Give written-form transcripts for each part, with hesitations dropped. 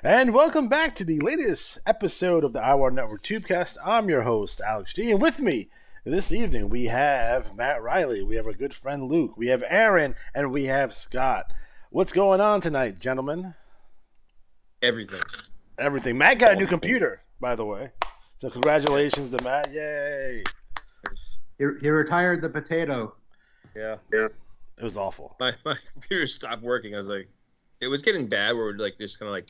And welcome back to the latest episode of the IWAR Network Tubecast. I'm your host, Alex G. And with me this evening, we have Matt Riley, we have our good friend Luke, we have Aaron, and we have Scott. What's going on tonight, gentlemen? Everything. Matt got a new computer, by the way. So congratulations to Matt. Yay. He retired the potato. Yeah. It was awful. My computer stopped working. I was like, it was getting bad where it would just kind of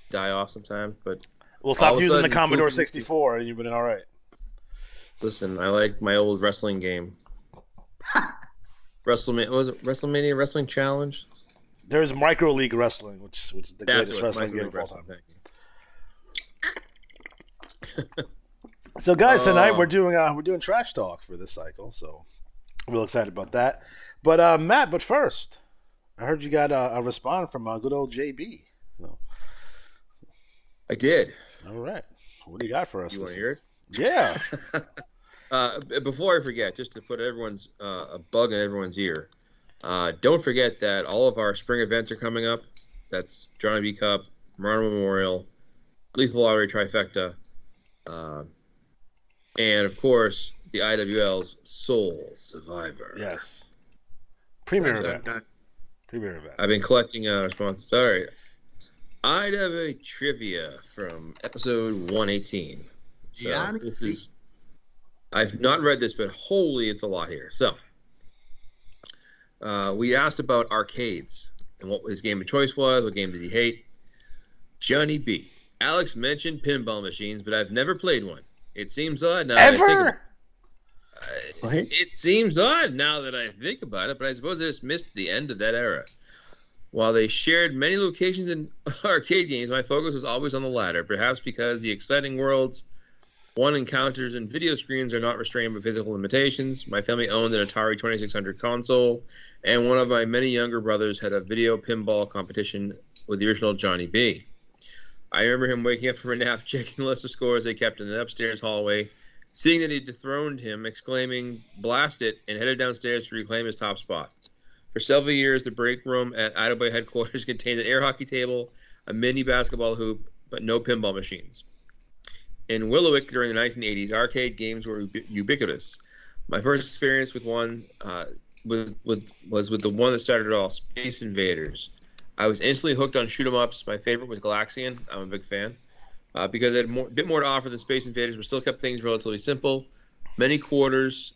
die off sometimes. But we'll stop using the Commodore 64 and you've been all right. Listen, I like my old wrestling game. WrestleMania Wrestling Challenge? There's Micro League Wrestling, which is the greatest wrestling game of all time. So, guys, tonight we're doing trash talk for this cycle, so I'm real excited about that. But Matt, first, I heard you got a response from good old JB. So. I did. All right, what do you got for us? You want to hear it? Yeah. Before I forget, just to put everyone's a bug in everyone's ear, don't forget that all of our spring events are coming up. That's Johnny B. Cup, Marano Memorial, Lethal Lottery Trifecta, and of course the IWL's Soul Survivor. Yes. Premier event. I've been collecting responses. All right. IWA trivia from episode 118. So Yeah, this is. I've not read this, but holy, it's a lot here. So, we asked about arcades and what his game of choice was. What game did he hate? Johnny B. Alex mentioned pinball machines, but I've never played one. It seems odd now. Ever? It seems odd now that I think about it, but I suppose I just missed the end of that era. While they shared many locations in arcade games, my focus was always on the latter, perhaps because the exciting worlds one encounters in video screens are not restrained by physical limitations. My family owned an Atari 2600 console, and one of my many younger brothers had a video pinball competition with the original Johnny B. I remember him waking up from a nap, checking the list of scores they kept in the upstairs hallway, seeing that he dethroned him, exclaiming, "Blast it," and headed downstairs to reclaim his top spot. For several years, the break room at IWA headquarters contained an air hockey table, a mini basketball hoop, but no pinball machines. In Willowick during the 1980s, arcade games were ubiquitous. My first experience with one was with the one that started it all, Space Invaders. I was instantly hooked on shoot-'em-ups. My favorite was Galaxian. I'm a big fan. Because it had a bit more to offer than Space Invaders, but still kept things relatively simple. Many quarters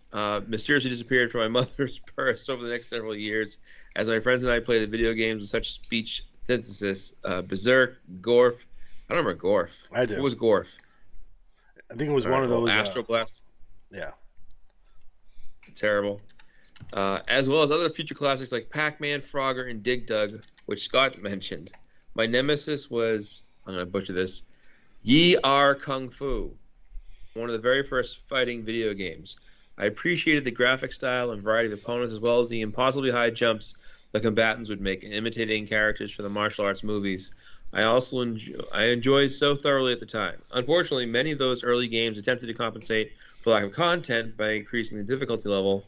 mysteriously disappeared from my mother's purse over the next several years as my friends and I played the video games with such speech synthesis. Berserk, Gorf. I don't remember Gorf. I do. What was Gorf? I think it was one of those. Astro Blast. Yeah. Terrible. As well as other future classics like Pac-Man, Frogger, and Dig Dug, which Scott mentioned. My nemesis was, I'm going to butcher this, Yi Ar Kung Fu, one of the very first fighting video games. I appreciated the graphic style and variety of opponents, as well as the impossibly high jumps the combatants would make in imitating characters from the martial arts movies. I enjoyed so thoroughly at the time. Unfortunately, many of those early games attempted to compensate for lack of content by increasing the difficulty level,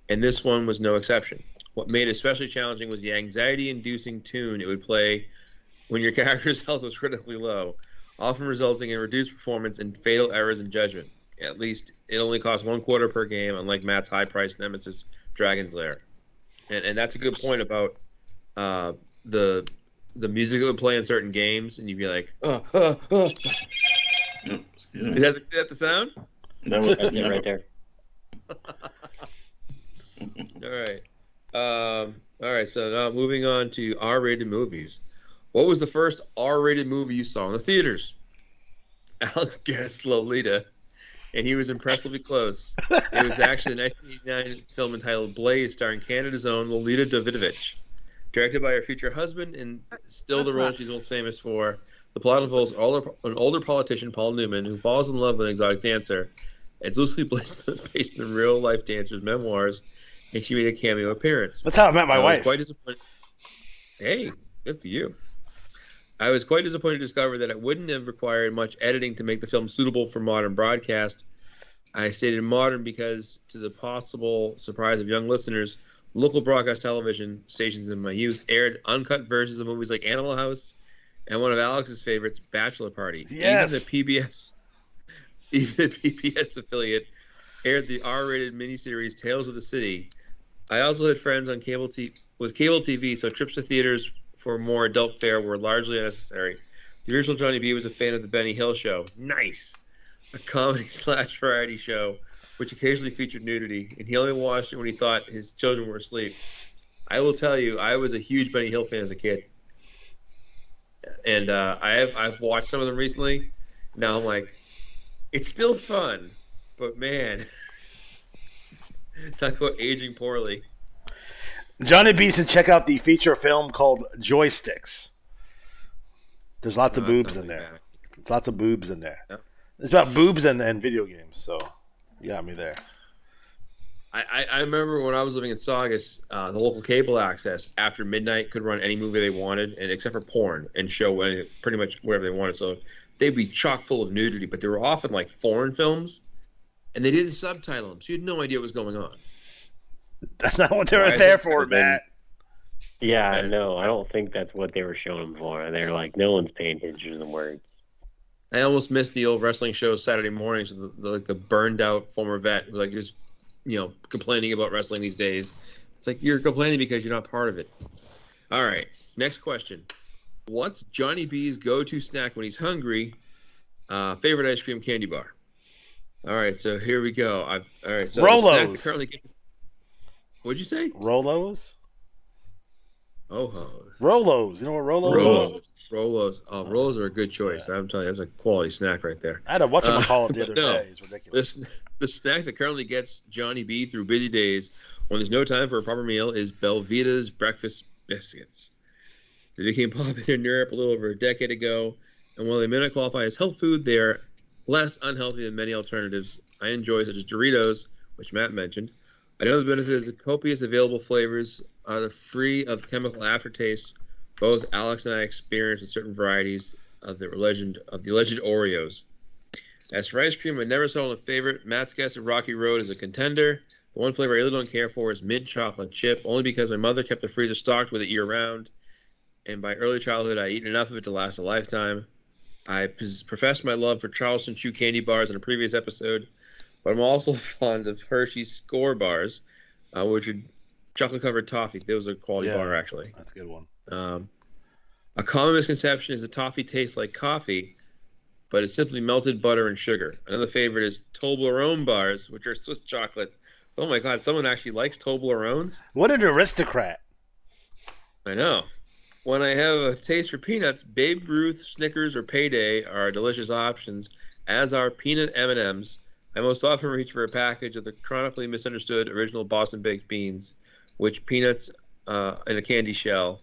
and this one was no exception. What made it especially challenging was the anxiety-inducing tune it would play when your character's health was critically low, often resulting in reduced performance and fatal errors in judgment. At least, it only cost 1 quarter per game, unlike Matt's high-priced nemesis, Dragon's Lair. And that's a good point about the music that would play in certain games, and you'd be like, oh. Is that the sound? That's it right there. All right, so now moving on to R-rated movies. What was the first R-rated movie you saw in the theaters? Alex guessed Lolita, and he was impressively close. It was actually a 1989 film entitled Blaze, starring Canada's own Lolita Davidovich. Directed by her future husband, and still the role she's most famous for. The plot involves an older politician, Paul Newman, who falls in love with an exotic dancer. It's loosely based on real-life dancers' memoirs, and she made a cameo appearance. That's how I met my wife. Was quite disappointed. Hey, good for you. I was quite disappointed to discover that it wouldn't have required much editing to make the film suitable for modern broadcast. I stated modern because, to the possible surprise of young listeners, local broadcast television stations in my youth aired uncut versions of movies like Animal House and one of Alex's favorites, Bachelor Party. Yes. Even the PBS affiliate aired the R-rated miniseries Tales of the City. I also had friends on cable TV, so trips to theaters for more adult fare were largely unnecessary. The original Johnny B was a fan of the Benny Hill Show. Nice. A comedy/variety show which occasionally featured nudity, and he only watched it when he thought his children were asleep. I will tell you, I was a huge Benny Hill fan as a kid. And I've watched some of them recently. Now I'm like, it's still fun, but man, talk about aging poorly. Johnny B said check out the feature film called Joysticks. There's lots of boobs in there. There's lots of boobs in there. Yep. It's about boobs and video games, so you got me there. I remember when I was living in Saugus, the local cable access after midnight could run any movie they wanted, and except for porn, and show pretty much whatever they wanted. So they'd be chock full of nudity, but they were often like foreign films, and they didn't subtitle them, so you had no idea what was going on. That's not what they were there for, Matt. Yeah, no, I don't think that's what they were showing them for. They're like, no one's paying attention to the words. I almost missed the old wrestling shows Saturday mornings, the burned out former vet who like just complaining about wrestling these days. It's like you're complaining because you're not part of it. All right, next question. What's Johnny B's go-to snack when he's hungry? Favorite ice cream candy bar. All right, so here we go. All right, so Rolos. What'd you say? Rolos? Oh-hos. Rolos. You know what Rolos are? Rolos. Oh, Rolos are a good choice. I'm telling you, that's a quality snack right there. I had to whatchamacallit the other day. It's ridiculous. The snack that currently gets Johnny B through busy days when there's no time for a proper meal is Belvita's breakfast biscuits. They became popular in Europe a little over a decade ago, and while they may not qualify as health food, they are less unhealthy than many alternatives I enjoy, such as Doritos, which Matt mentioned. I know the benefit is the copious available flavors are free of chemical aftertaste. Both Alex and I experienced with certain varieties of the legend Oreos. As for ice cream, I never saw a favorite. Matt's guess at Rocky Road is a contender. The one flavor I really don't care for is mint chocolate chip, only because my mother kept the freezer stocked with it year-round. And by early childhood, I eaten enough of it to last a lifetime. I professed my love for Charleston Chew candy bars in a previous episode, but I'm also fond of Hershey's Score bars, which are chocolate-covered toffee. That was a quality bar, actually. That's a good one. A common misconception is that toffee tastes like coffee, but it's simply melted butter and sugar. Another favorite is Toblerone bars, which are Swiss chocolate. Oh my God, someone actually likes Toblerones? What an aristocrat. I know. When I have a taste for peanuts, Babe Ruth, Snickers, or Payday are delicious options, as are peanut M&Ms. I most often reach for a package of the chronically misunderstood original Boston baked beans, which peanuts in a candy shell.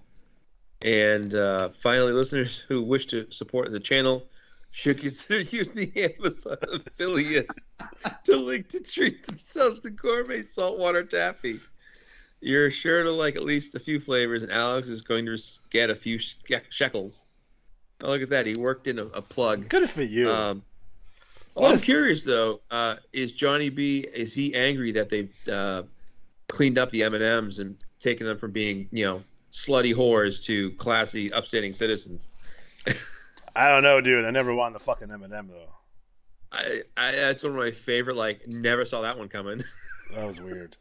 And finally, listeners who wish to support the channel should consider using the Amazon affiliates to link to treat themselves to gourmet saltwater taffy. You're sure to like at least a few flavors, and Alex is going to get a few shekels. Oh, look at that. He worked in a plug. Good for you. I'm curious, though. Is Johnny B, is he angry that they've cleaned up the M&Ms and taken them from being, slutty whores to classy, upstanding citizens? I don't know, dude. I never wanted the fucking M&M, though. That's one of my favorite, never saw that one coming. That was weird.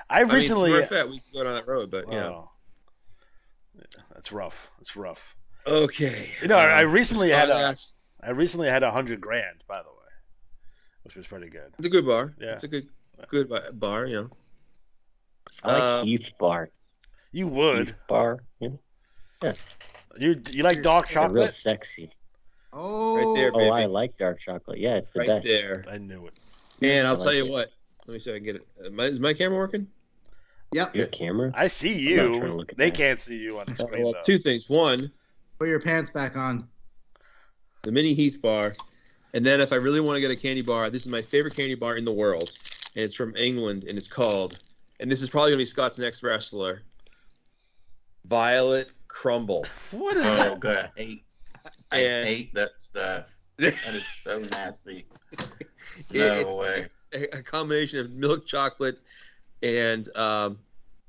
I recently... Smurfette, we could go down that road, but, Yeah, that's rough. It's rough. Okay. I recently had $100,000, by the way, which was pretty good. It's a good bar. Yeah. It's a good bar, I like Heath bar. You would. Heath bar. Yeah. You like dark chocolate? Real sexy. Oh, right there, baby. Oh, I like dark chocolate. Yeah, it's the right best. There. I knew it. And I'll I tell like you it. what. Let me see if I can get it. Is my camera working? Yep. Your camera? I see I'm not trying to you. look at They that. can't see you on the screen, Well, though. two things. One, Put your pants back on. the mini Heath bar. And then if I really want to get a candy bar, this is my favorite candy bar in the world. And it's from England, and it's called, and this is probably going to be Scott's next wrestler, Violet Crumble. What is that? Oh, God. I hate that stuff. That is so nasty. No way. It's a combination of milk chocolate and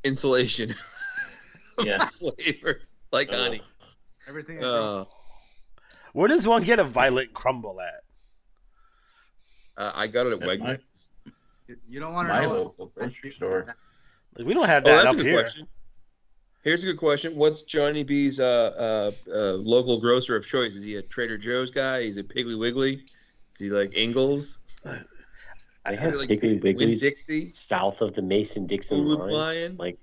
insulation Yeah. flavored like honey. Everything. Where does one get a Violet Crumble at? I got it at Wegmans. You don't want to My know. local grocery store. Like, we don't have Oh, that that's a up good here. question. Here's a good question. What's Johnny B's local grocer of choice? Is he a Trader Joe's guy? Is it Piggly Wiggly? Is he like Ingles? I have like Piggly Wiggly's Winn-Dixie? south of the Mason-Dixon Food line. Lion? Like,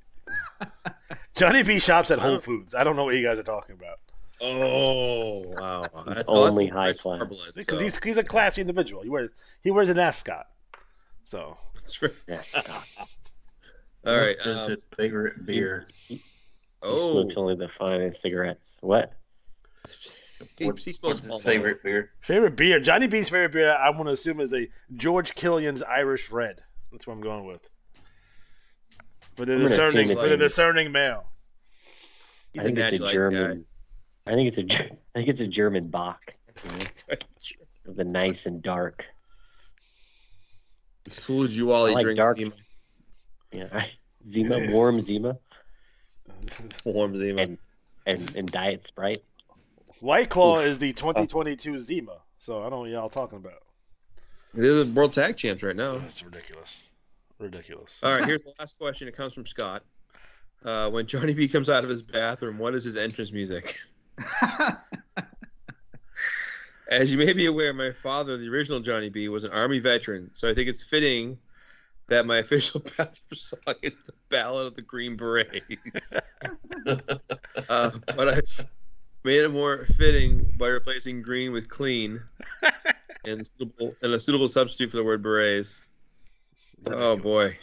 Johnny B shops at Whole Foods. I don't know what you guys are talking about. Oh, wow. It's only high class. Because he's a classy individual. He wears an ascot. So That's right. yeah, stop. All right. What is his favorite beer? He Oh, smokes only the finest cigarettes. What? What's he smokes his favorite beer? favorite beer. Johnny B's favorite beer, I want to assume, is a George Killian's Irish Red. That's what I'm going with. For the I'm gonna assume it's a- discerning male. he's I think a it's natty a light German. I think it's a German Bach. guy. The nice and dark. He's fooled you while I he like drinks dark. Zima. Yeah, Zima, warm Zima, Warm Zima. and Diet Sprite. White Claw is the 2022 Zima. So I don't know what y'all talking about. They're the world tag champs right now. That's ridiculous. Ridiculous. All right, here's the last question. It comes from Scott. When Johnny B comes out of his bathroom, what is his entrance music? As you may be aware, my father, the original Johnny B, was an Army veteran, so I think it's fitting that my official bathroom song is the Ballad of the Green Berets. But I've made it more fitting by replacing green with clean and a suitable substitute for the word berets. Oh, boy.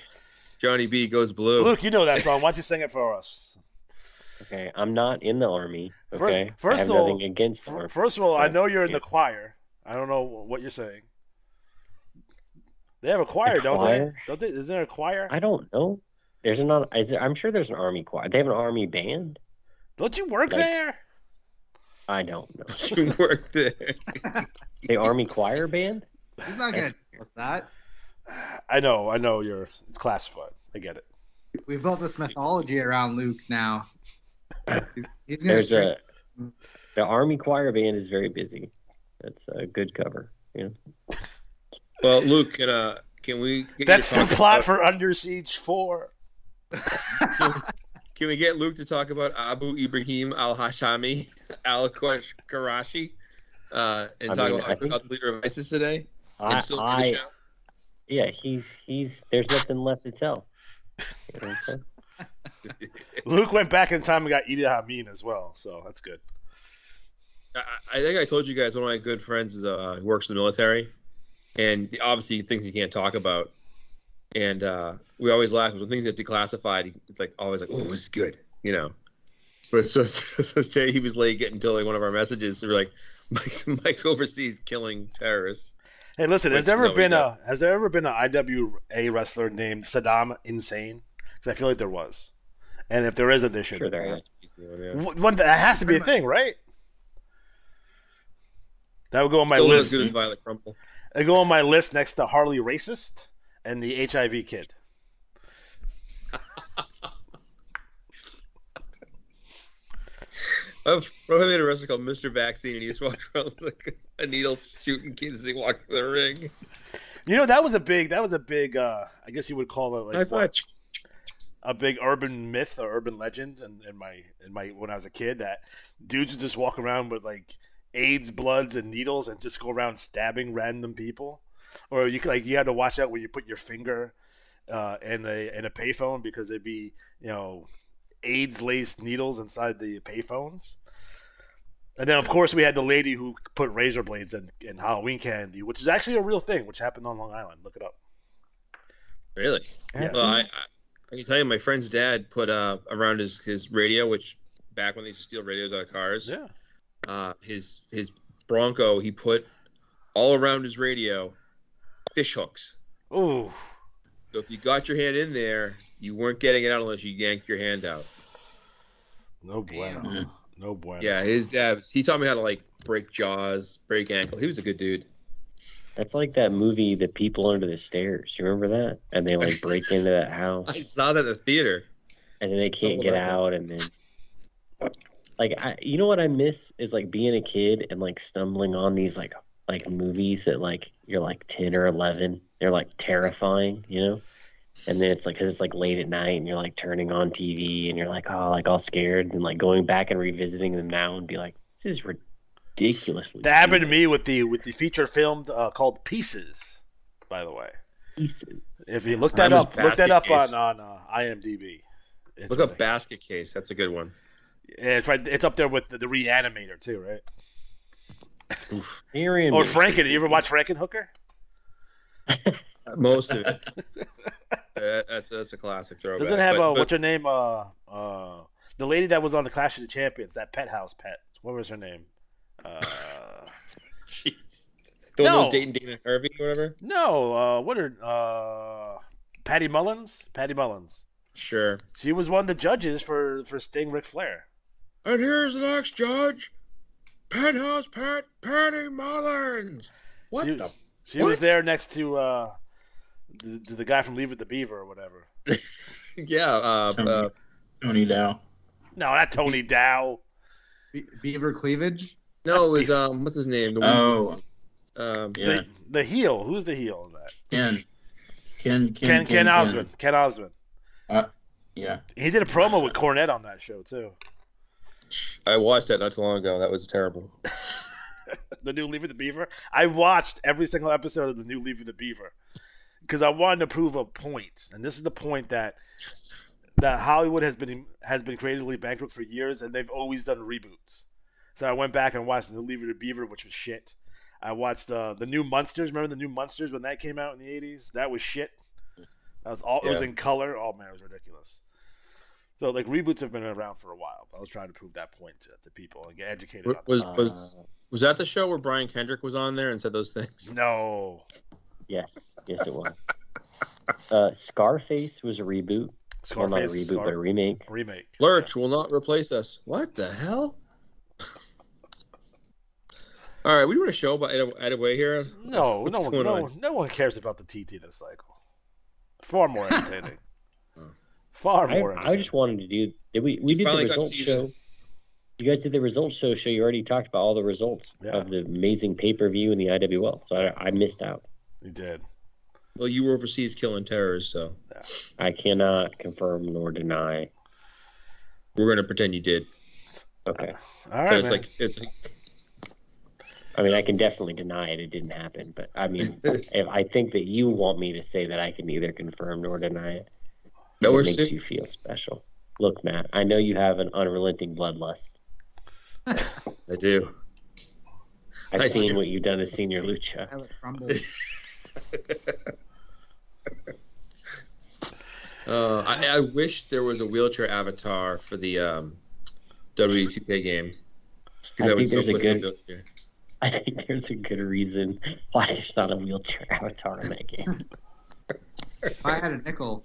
Johnny B goes blue. Luke, you know that song. Why don't you sing it for us? Okay, I'm not in the army. Okay, First I have of all- nothing against the army. First of all, I know you're in Yeah. the choir. I don't know what you're saying. They have a choir, The don't choir? they? Don't they? Is there a choir? I don't know. I'm sure there's an army choir. They have an army band. Don't you work Like- there? I don't know. You work there. The army choir band. He's not gonna tell us that. I know. It's classified. I get it. We've built this mythology around Luke now. He's gonna There's straight- the army choir band is very busy. That's a good cover. Yeah. Well, Luke, can we get That's you the to talk plot about- for Under Siege 4. Can we get Luke to talk about Abu Ibrahim al-Hashami al-Qurashi and talk about the leader of ISIS today? And still do the show? Yeah, he's. There's nothing left to tell. You know what I'm saying? Luke went back in time and got Idi Amin as well, so that's good. I think I told you guys one of my good friends is works in the military, and obviously things he can't talk about. And we always laugh when things get declassified. It's like always like, "Oh, this is good," you know. But so today he was late getting to like one of our messages. So we're like, Mike's overseas killing terrorists. Hey, listen, has Which there is ever always been an IWA wrestler named Saddam Insane? Because I feel like there was, and if there isn't, there should. Sure, be. there is. That has to be a thing, right? That would go on my Still not as list. good as Violet Crumple. They go on my list next to Harley Racist and the HIV Kid. I've made a wrestler called Mr. Vaccine, and he just walks around with like a needle shooting kids as he walks to the ring. You know, that was a big. I guess you would call it I like thought, a big urban myth or urban legend. In my when I was a kid, that dudes would just walk around with like AIDS bloods and needles and just go around stabbing random people, or you had to watch out when you put your finger in a payphone because it'd be AIDS laced needles inside the payphones. And then, of course, we had the lady who put razor blades in Halloween candy, which is actually a real thing, which happened on Long Island. Look it up. really? Yeah. Well, I can tell you, my friend's dad put around his radio, which back when they used to steal radios out of cars. Yeah. His Bronco, he put all around his radio fish hooks. Ooh. So if you got your hand in there, you weren't getting it out unless you yanked your hand out. No bueno. Damn. No bueno. Yeah, his dad, he taught me how to like break jaws, break ankle. He was a good dude. That's like that movie, The People Under the Stairs. You remember that? And they like break into that house, I saw that at the theater. and then they can't get out, and then you know what I miss is like being a kid and like stumbling on these like movies that like you're like 10 or 11. They're like terrifying, you know. And then it's like, because it's like late at night and you're like turning on TV and you're like, oh, like all scared, and like going back and revisiting them now and be like, this is ridiculously. That happened to me with the feature film called Pieces, by the way. Pieces. If you look that up on IMDb. Look up Basket Case. That's a good one. Yeah, it's right. It's up there with the Reanimator too, right? Oof. Or Franken. You ever watch Frankenhooker? Most of it. That's a classic throwback. Doesn't have what's her name? The lady that was on the Clash of the Champions, that pet house pet. What was her name? Jeez. The one that was dating Dana Harvey or whatever? No, Patty Mullins? Patty Mullins. Sure. She was one of the judges for Sting Ric Flair. And here's the next judge, Penthouse Pat Patty Mullins. She was there next to the guy from Leave It to Beaver or whatever. Yeah. Tony Dow. No, not Tony Dow. Beaver Cleavage? No, it was what's his name? Yeah. The heel. Who's the heel in that? Ken Osmond. Ken Osmond. Yeah. He did a promo with Cornette on that show too. I watched that not too long ago. That was terrible. The new Leave It to Beaver. I watched every single episode of the new Leave It to Beaver because I wanted to prove a point, and this is the point that Hollywood has been creatively bankrupt for years, and they've always done reboots. So I went back and watched the new Leave It to Beaver, which was shit. I watched the new Munsters. Remember the new Munsters when that came out in the 80s? That was shit. That was all. It was in color. Oh man, it was ridiculous. So like reboots have been around for a while. I was trying to prove that point to people and get educated. Was that the show where Brian Kendrick was on there and said those things? No. Yes, it was. Scarface was a reboot. Well, not a reboot, but a remake. Lurch will not replace us. What the hell? All right, we want a show about Way here. No one cares about the TT this cycle. Far more entertaining. Far more entertaining. I just wanted to do. We did the results show. You guys did the results show. You already talked about all the results of the amazing pay-per-view in the IWL. So I missed out. You did. Well, you were overseas killing terrorists, so I cannot confirm nor deny. We're gonna pretend you did. Okay. All right. It's like. I mean, I can definitely deny it. It didn't happen, but I mean, if I think that you want me to say that I can neither confirm nor deny it. It makes you feel special. Look, Matt, I know you have an unrelenting bloodlust. I do. I've seen what you've done as Senior Lucha. I wish there was a wheelchair avatar for the W2K game. I think there's a good reason why there's not a wheelchair avatar in that game. If I had a nickel.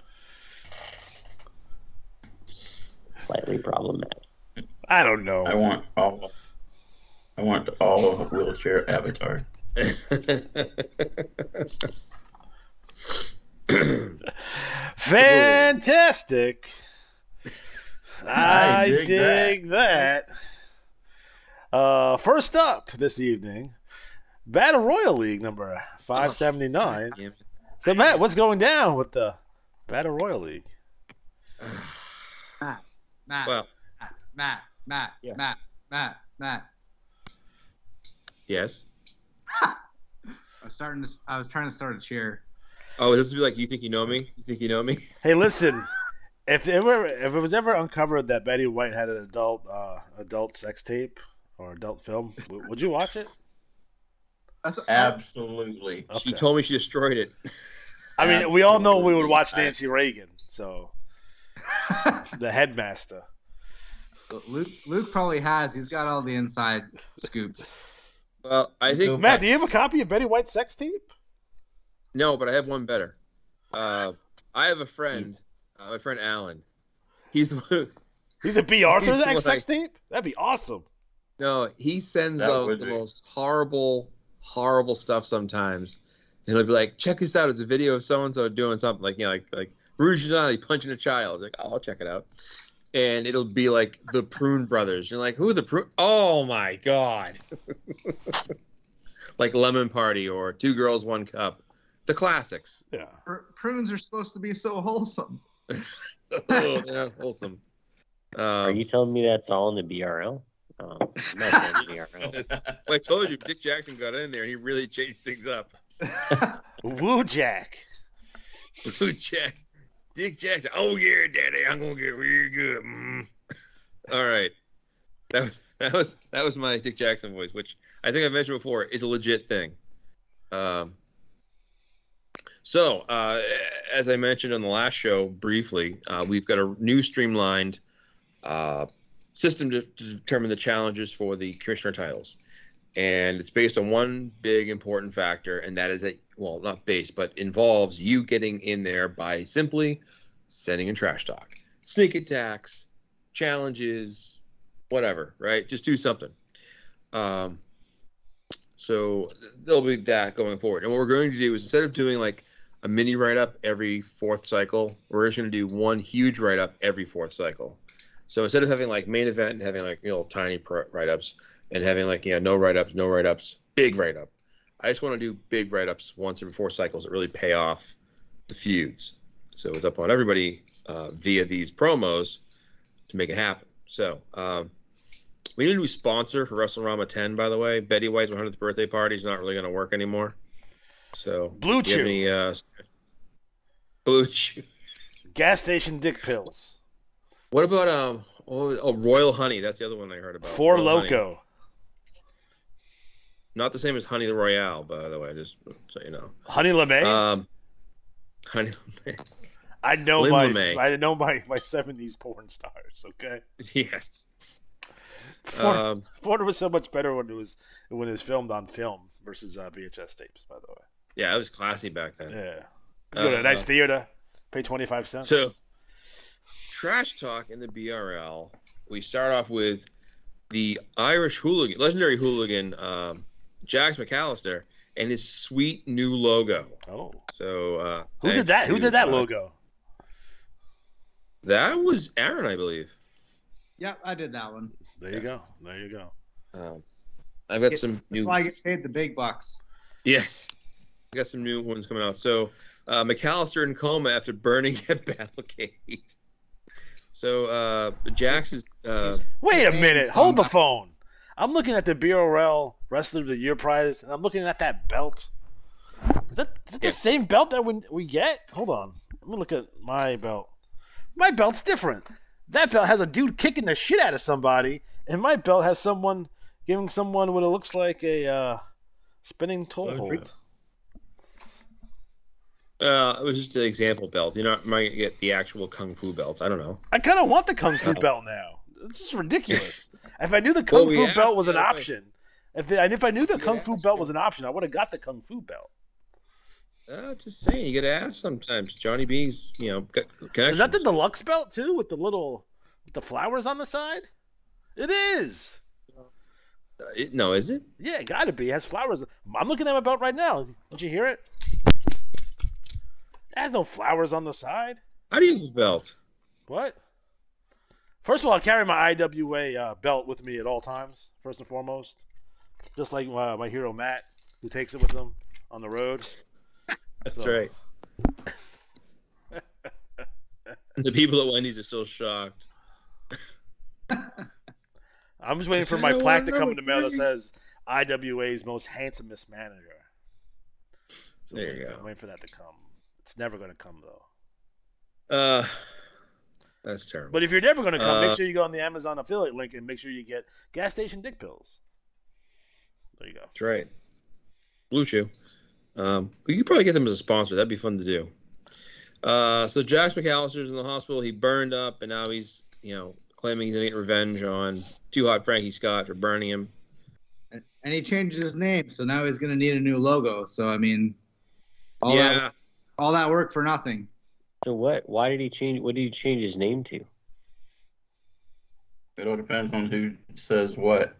Slightly problematic. I don't know. I want all wheelchair avatar. Fantastic. I dig that. First up this evening, Battle Royal League number 579. So Matt, what's going down with the Battle Royal League? Matt. Yes. I was trying to start a cheer. Oh, this would be like, you think you know me? You think you know me? Hey, listen. If it was ever uncovered that Betty White had an adult sex tape or adult film, would you watch it? Absolutely. Okay. She told me she destroyed it. I mean, we all know we would watch Nancy Reagan, so the headmaster. Luke probably has. He's got all the inside scoops. Well, I think Matt, do you have a copy of Betty White's sex tape? No, but I have one better. I have a friend, my friend Alan. He's a B. Arthur sex tape? That'd be awesome. No, he sends out the most horrible stuff sometimes. And he'll be like, check this out. It's a video of so-and-so doing something like, like Rouge Giuliani punching a child. Like, oh, I'll check it out. and it'll be like the Prune Brothers. You're like, who are the Prune? Oh my God. Like Lemon Party or Two Girls, One Cup. The classics. Yeah. Prunes are supposed to be so wholesome. Oh, yeah, wholesome. Are you telling me that's all in the BRL? Not in the BRL. I told you, Dick Jackson got in there and he really changed things up. Woo Jack. Woo Jack. Dick Jackson. Oh yeah, Daddy, I'm gonna get real good. All right. That was my Dick Jackson voice, which I think I mentioned before is a legit thing. So, as I mentioned on the last show briefly, we've got a new streamlined system to determine the challenges for the commissioner titles. And it's based on one big important factor, and that is that, well, not based, but involves you getting in there by simply sending in trash talk, sneak attacks, challenges, whatever, right? Just do something. So there'll be that going forward. And what we're going to do is, instead of doing like a mini write-up every fourth cycle, we're just going to do one huge write-up every fourth cycle. So instead of having like main event and having like, tiny write-ups and having like, no write-ups, big write-up, I just want to do big write-ups once every 4 cycles that really pay off the feuds. So it's up on everybody via these promos to make it happen. So we need a new sponsor for WrestleRama 10, by the way. Betty White's 100th birthday party is not really going to work anymore. So Blue Chew. Blue Chew. Gas station dick pills. What about Royal Honey? That's the other one I heard about. Four Royal Loco. Honey. Not the same as Honey the Royale, by the way, just so you know. Honey LeMay? Honey LeMay. I know Lynn my LeMay. I know my 70s porn stars, okay? Yes. Porn was so much better when it was filmed on film versus VHS tapes, by the way. Yeah, it was classy back then. Yeah. You go to a nice theater, pay 25 cents. So, trash talk in the BRL. We start off with the Irish hooligan, legendary hooligan, Jax McAllister, and his sweet new logo. Oh. So who did that? Who did that logo? That was Aaron, I believe. Yep, I did that one. There you go. There you go. I've got some new. That's why I get paid the big bucks. Yes, I got some new ones coming out. So McAllister in coma after burning at Battlegate. So Jax is. Wait a minute! Hold the phone. I'm looking at the BRL Wrestler of the Year prize, and I'm looking at that belt. Is that the same belt that we get? Hold on. Let me look at my belt. My belt's different. That belt has a dude kicking the shit out of somebody, and my belt has someone giving someone what it looks like a spinning toe hold. It was just an example belt. You know, I might get the actual Kung Fu belt. I don't know. I kind of want the Kung Fu belt now. This is ridiculous. If I knew the Kung Fu belt was an option, if I knew the Kung Fu belt was an option, I would have got the Kung Fu belt. Just saying, you got to ask sometimes. Johnny B's, connections. Is that the deluxe belt too, with the flowers on the side? It is. No, is it? Yeah, it got to be. It has flowers. I'm looking at my belt right now. Did you hear it? It has no flowers on the side. How do you have a belt? What? First of all, I carry my IWA belt with me at all times, first and foremost. Just like my hero Matt, who takes it with him on the road. That's right. The people at Wendy's are still shocked. I'm just waiting for my plaque to come in the mail that says IWA's most handsomest manager. So there you go. I'm waiting for that to come. It's never going to come, though. That's terrible. But if you're never going to come, make sure you go on the Amazon affiliate link and make sure you get gas station dick pills. There you go. That's right. Blue Chew. We could probably get them as a sponsor. That'd be fun to do. So Jax McAllister's in the hospital. He burned up, and now he's, claiming he's going to get revenge on Too Hot Frankie Scott for burning him. And he changed his name, so now he's going to need a new logo. So, I mean, all that work for nothing. So what? Why did he change? What did he change his name to? It all depends on who says what.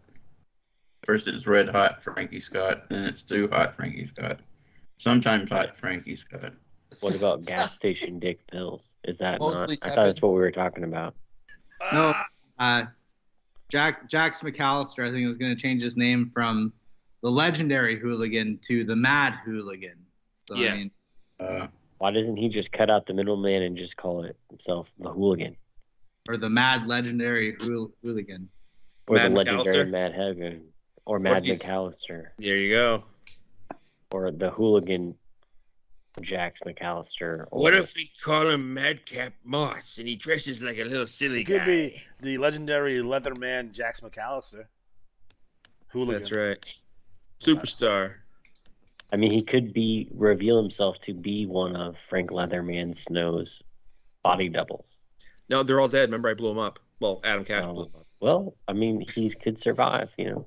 First it's Red Hot Frankie Scott, then it's Too Hot Frankie Scott. Sometimes Hot Frankie Scott. What about gas station dick pills? Is that Mostly not? I thought that's what we were talking about. No, Jax McAllister, I think, was going to change his name from the legendary hooligan to the Mad Hooligan. So, yes. I mean, why doesn't he just cut out the middleman and just call it himself the Hooligan? Or the Mad Legendary Hooligan. Or Mad the legendary McAllister? Mad Hooligan. Or Mad he's- McAllister. There you go. Or the Hooligan Jax McAllister. Or, What if we call him Madcap Moss and he dresses like a little silly It could guy? be the legendary Leatherman Jax McAllister. Hooligan. That's right. Superstar. I mean, he could reveal himself to be one of Frank Leatherman Snow's body doubles. No, they're all dead. Remember, I blew him up. Well, Adam Cash blew him up. Well, I mean, he could survive, you know.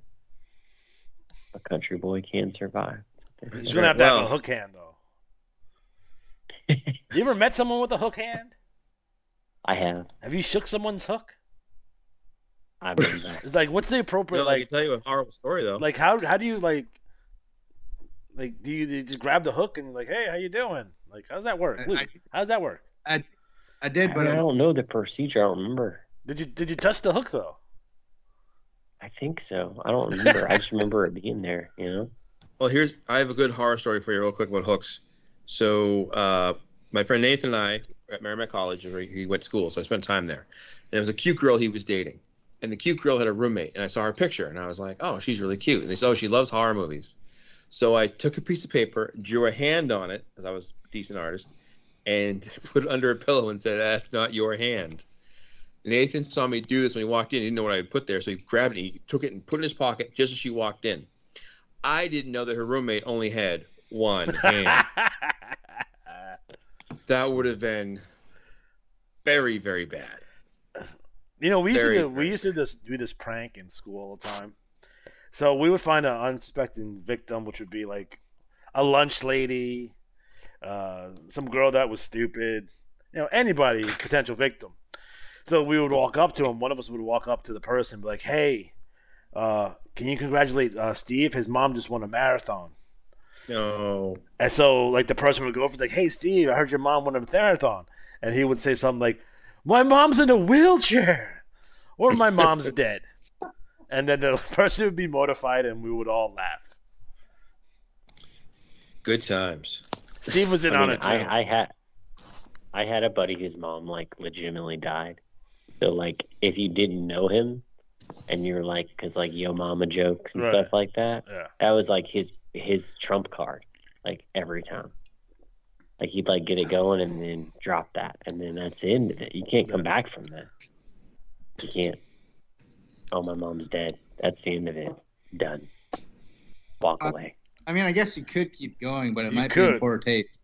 A country boy can survive. He's gonna have to have a hook hand, though. You ever met someone with a hook hand? I have. Have you shook someone's hook? I've been back. It's like, what's the appropriate No, I can tell you a horrible story though. like how do you like do you just grab the hook and like, hey, how you doing? Like, how's that work? Luke, how's that work? I did, but I don't know the procedure. I don't remember. Did you touch the hook though? I think so. I don't remember. I just remember it being there, you know? Well, I have a good horror story for you real quick about hooks. So my friend Nathan and I at Merrimack College, where he went to school, so I spent time there. And there was a cute girl he was dating. And the cute girl had a roommate, and I saw her picture, and I was like, oh, she's really cute. And they said, oh, she loves horror movies. So I took a piece of paper, drew a hand on it, because I was a decent artist, and put it under a pillow and said, that's not your hand. Nathan saw me do this when he walked in. He didn't know what I had put there, so he grabbed it, he took it and put it in his pocket just as she walked in. I didn't know that her roommate only had one hand. That would have been very, very bad. You know, we used Very, to very do this prank in school all the time. So we would find an unsuspecting victim, which would be like a lunch lady, some girl that was stupid, you know, anybody potential victim. So we would walk up to him. One of us would walk up to the person and be like, hey, can you congratulate Steve? His mom just won a marathon. No. And so, like, the person would go over and like, hey, Steve, I heard your mom won a marathon. And he would say something like, my mom's in a wheelchair, or my mom's dead. And then the person would be mortified, and we would all laugh. Good times. Steve was in on it, too. I had a buddy whose mom, like, legitimately died. So, like, if you didn't know him, and you're like, because, like, yo mama jokes and stuff like that, that was, like, his trump card, like, every time. Like, he'd, like, get it going and then drop that. And then that's the end of it. You can't come back from that. You can't. Oh, my mom's dead. That's the end of it. Done. Walk away. I mean, I guess you could keep going, but it might be in poor taste.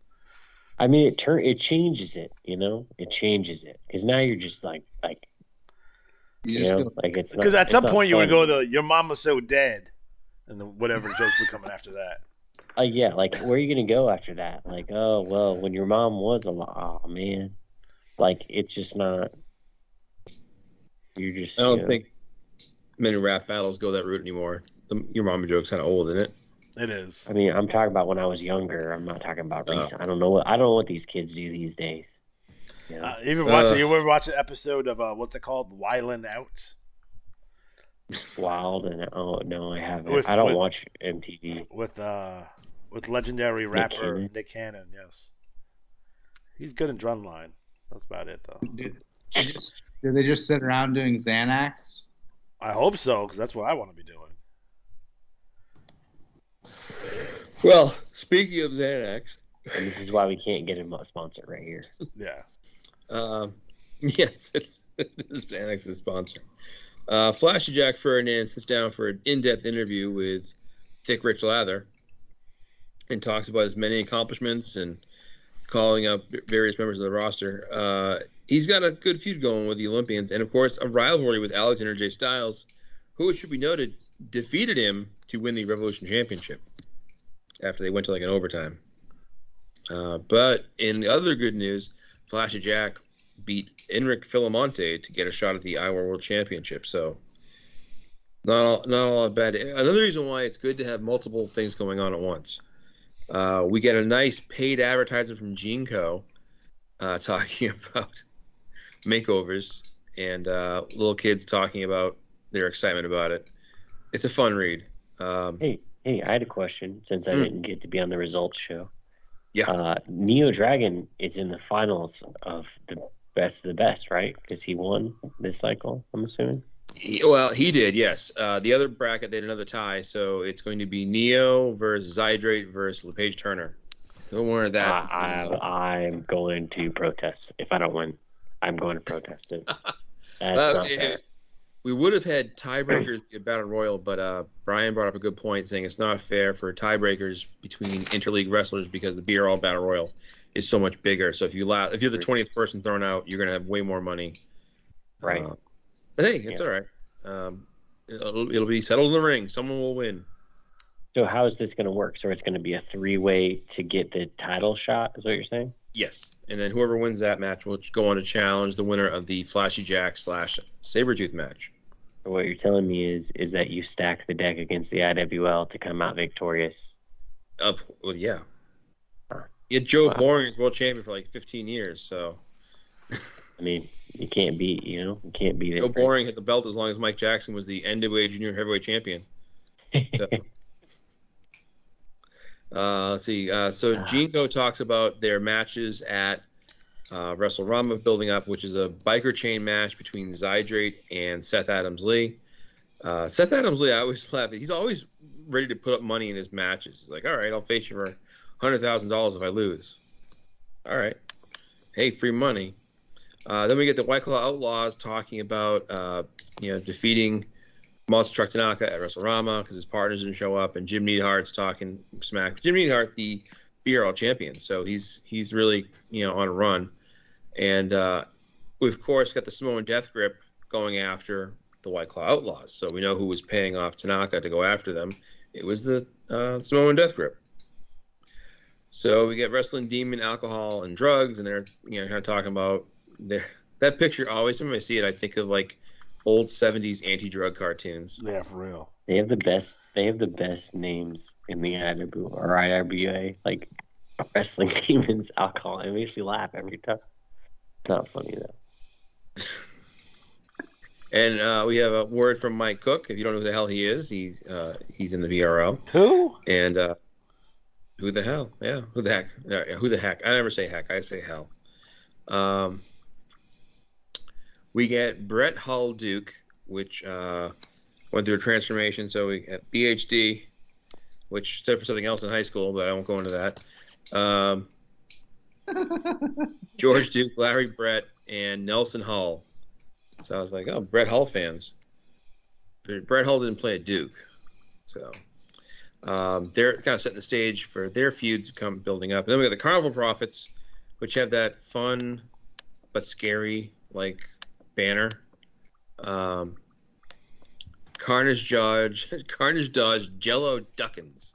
I mean, it changes it, you know? It changes it. Because now you're just like you know, like it's not. Because at some point you would go to, your mama's so dead, and then whatever jokes would come after that. Yeah, like, where are you going to go after that? Like, oh, well, when your mom was alive, oh, man. Like, it's just not, you're just, I don't think many rap battles go that route anymore. Your mama joke's kind of old, isn't it? It is. I mean, I'm talking about when I was younger. I'm not talking about recent. I don't know what these kids do these days. You know? You ever watch an episode of, what's it called? Wildin' Out? Wild and oh no, I haven't. I don't watch MTV. With legendary rapper Nick Cannon. Yes, he's good in Drumline. That's about it, though. Do they just sit around doing Xanax? I hope so, because that's what I want to be doing. Well, speaking of Xanax, and this is why we can't get him a sponsor right here. Yeah. Yes, Xanax is the sponsor. Flashy Jack Ferdinand sits down for an in-depth interview with Thick Rich Lather and talks about his many accomplishments and calling up various members of the roster. He's got a good feud going with the Olympians and, of course, a rivalry with Alexander J. Styles, who, it should be noted, defeated him to win the Revolution Championship after they went to like an overtime. But in other good news, Flashy Jack beat Enric Filamonte to get a shot at the IWAR World Championship. So not all bad. Another reason why it's good to have multiple things going on at once. We get a nice paid advertisement from Gene Co. Talking about makeovers and little kids talking about their excitement about it. It's a fun read. Hey, I had a question since I didn't get to be on the results show. Yeah. Neo Dragon is in the finals of the best of the best, right? Because he won this cycle, I'm assuming. He did, yes. The other bracket, they had another tie, so it's going to be Neo versus Zydrate versus LePage Turner. Don't worry that. I'm going to protest. If I don't win, I'm going to protest it. That's not fair. We would have had tiebreakers at Battle Royal, but Brian brought up a good point, saying it's not fair for tiebreakers between interleague wrestlers because the BRL Battle Royal is so much bigger. So if you're the 20th person thrown out, you're going to have way more money. Right. But hey, it's all right. It'll be settled in the ring. Someone will win. So how is this going to work? So it's going to be a 3-way to get the title shot, is what you're saying? Yes. And then whoever wins that match will go on to challenge the winner of the Flashy Jack / Sabretooth match. What you're telling me is that you stack the deck against the IWL to come out victorious. Yeah. You had Joe Boring as world champion for like 15 years, so. I mean, you can't beat, you can't beat it. Joe Boring had the belt as long as Mike Jackson was the NWA Junior Heavyweight Champion. So. Let's see. So Jinko talks about their matches at WrestleRama building up, which is a biker chain match between Zydrate and Seth Adams Lee. Seth Adams Lee, I always laugh. He's always ready to put up money in his matches. He's like, all right, I'll face you for $100,000 if I lose. All right. Hey, free money. Then we get the White Claw Outlaws talking about, defeating Monster Truck Tanaka at WrestleRama because his partners didn't show up, and Jim Neidhart's talking smack. Jim Neidhart, the BRL champion, so he's really on a run, and we've of course got the Samoan Death Grip going after the White Claw Outlaws. So we know who was paying off Tanaka to go after them. It was the Samoan Death Grip. So we get Wrestling Demon, Alcohol, and Drugs, and they're kind of talking about that picture. Always when I see it, I think of like old 70s anti-drug cartoons. Yeah, for real. They have the best names in the IWA, like Wrestling Demons, Alcohol. It makes you laugh every time. It's not funny though. And we have a word from Mike Cook. If you don't know who the hell he is, he's in the VRO. Who? And who the hell? Yeah, who the heck? Who the heck? I never say heck. I say hell. We get Brett Hull Duke, which went through a transformation. So we got BHD, which stood for something else in high school, but I won't go into that. George Duke, Larry Brett, and Nelson Hull. So I was like, oh, Brett Hull fans. But Brett Hull didn't play at Duke. So they're kind of setting the stage for their feuds to come building up. And then we got the Carnival Profits, which have that fun but scary, banner. Carnage Dodge, Jello Duckins.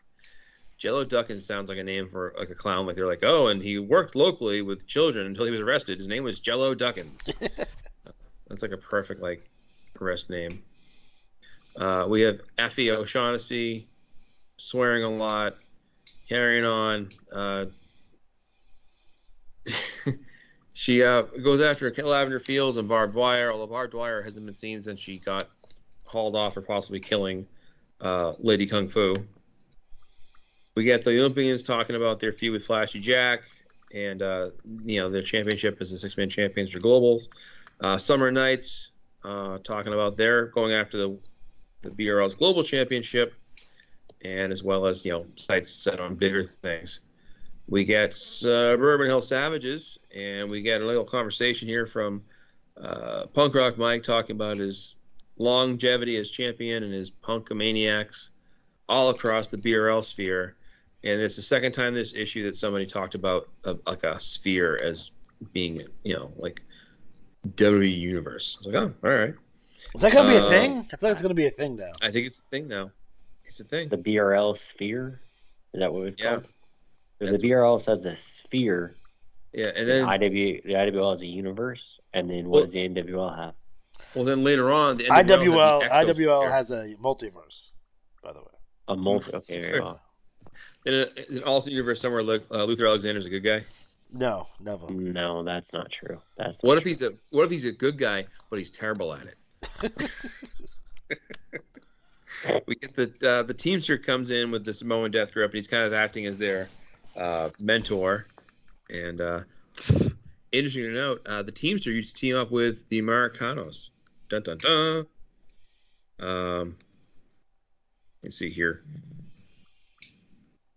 Jello Duckins sounds like a name for a clown. They're like, oh, and he worked locally with children until he was arrested. His name was Jello Duckins. That's like a perfect arrest name. We have Effie O'Shaughnessy swearing a lot, carrying on. She goes after Lavender Fields and Barbed Wire, although Barbed Wire hasn't been seen since she got hauled off for possibly killing Lady Kung Fu. We get the Olympians talking about their feud with Flashy Jack, and their championship as the six-man champions for globals. Summer Nights talking about their going after the BRL's global championship, and as well as sights set on bigger things. We get Suburban Hill Savages, and we get a little conversation here from Punk Rock Mike talking about his longevity as champion and his punkomaniacs all across the BRL sphere. And it's the second time this issue that somebody talked about a sphere as being, WWE Universe. I was like, oh, all right. Is that going to be a thing? I feel like it's going to be a thing now. I think it's a thing now. It's a thing. The BRL sphere? Is that what it's called? Yeah. The BRL says a sphere. Yeah, and then the IWL is a universe, and then what does the NWL have? Well, then later on, the IWL has a multiverse, by the way. A multi. Okay, very well. In an alternate universe somewhere, Luther Alexander's a good guy. No, never. No, that's not true. That's What not if he's a good guy, but he's terrible at it? We get the Teamster comes in with the Samoan Death Grip, and he's kind of acting as their mentor. And interesting to note, the Teamster used to team up with the Americanos. Dun dun dun. Let's see here.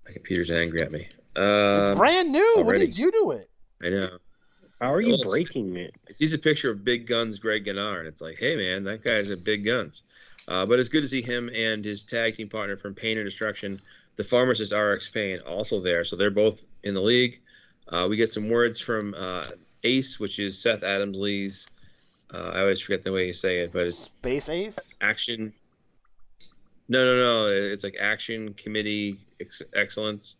My computer's angry at me. It's brand new. already. What did you do it? I know. How are you Well, breaking it? It sees a picture of Big Guns Greg Gannard, and it's like, hey, man, that guy's a big guns. But it's good to see him and his tag team partner from Pain and Destruction, the pharmacist RX Pain, also there. So they're both in the league. We get some words from Ace, which is Seth Adams Lee's. I always forget the way you say it, but it's Space Ace? Action. No. It's like Action Committee Excellence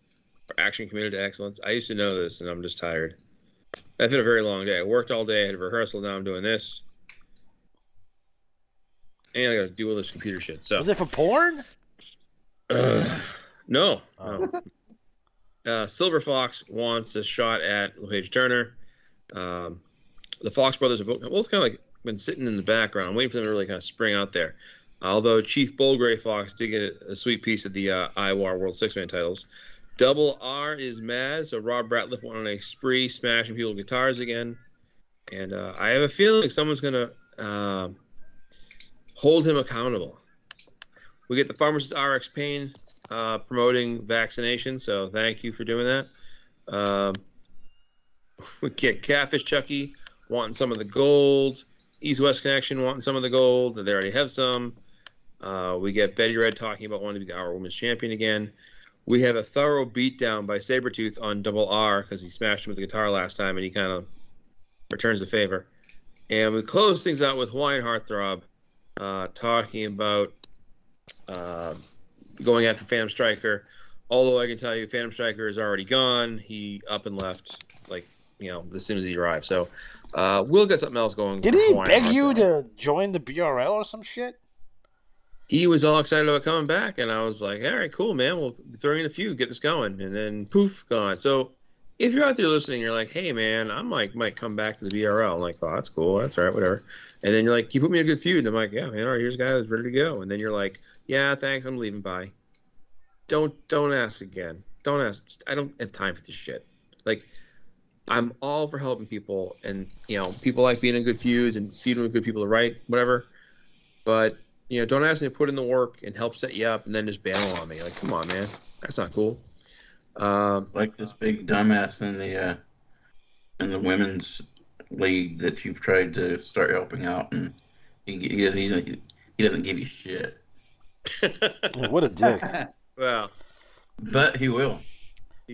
or Action Committee to Excellence. I used to know this, and I'm just tired. I've had a very long day. I worked all day. I had a rehearsal. Now I'm doing this. And I got to do all this computer shit. So Was it for porn? no. Oh. No. Silver Fox wants a shot at LePage Turner. The Fox brothers have both kind of like been sitting in the background, waiting for them to really kind of spring out there. Although Chief Bullgray Fox did get a sweet piece of the IWAR World Six-Man titles. Double R is mad, so Rob Ratliff went on a spree, smashing people with guitars again. And I have a feeling someone's going to hold him accountable. We get the pharmacist RX Pain promoting vaccination, so thank you for doing that. We get Catfish Chucky wanting some of the gold. East-West Connection wanting some of the gold. They already have some. We get Betty Red talking about wanting to be our women's champion again. We have a thorough beatdown by Sabretooth on Double R because he smashed him with the guitar last time, and he kind of returns the favor. And we close things out with Hawaiian Heartthrob talking about going after Phantom Striker. Although I can tell you, Phantom Striker is already gone. He up and left, as soon as he arrived. So we'll get something else going. Did he beg you to join the BRL or some shit? He was all excited about coming back, and I was like, all right, cool, man. We'll throw in a few, get this going. And then, poof, gone. So if you're out there listening, you're like, hey, man, I might come back to the BRL. I'm like, oh, that's cool. That's all right, whatever. And then you're like, you put me in a good feud. And I'm like, yeah, man, all right, here's a guy that's ready to go. And then you're like, yeah, thanks, I'm leaving, bye. Don't ask again. Don't ask. I don't have time for this shit. Like, I'm all for helping people, and, people like being in good feuds and feuding with good people to right, whatever. But, don't ask me to put in the work and help set you up and then just bail on me. Like, come on, man. That's not cool. Like this big dumbass in the women's league that you've tried to start helping out, and he doesn't give you shit. What a dick. Well, but he will.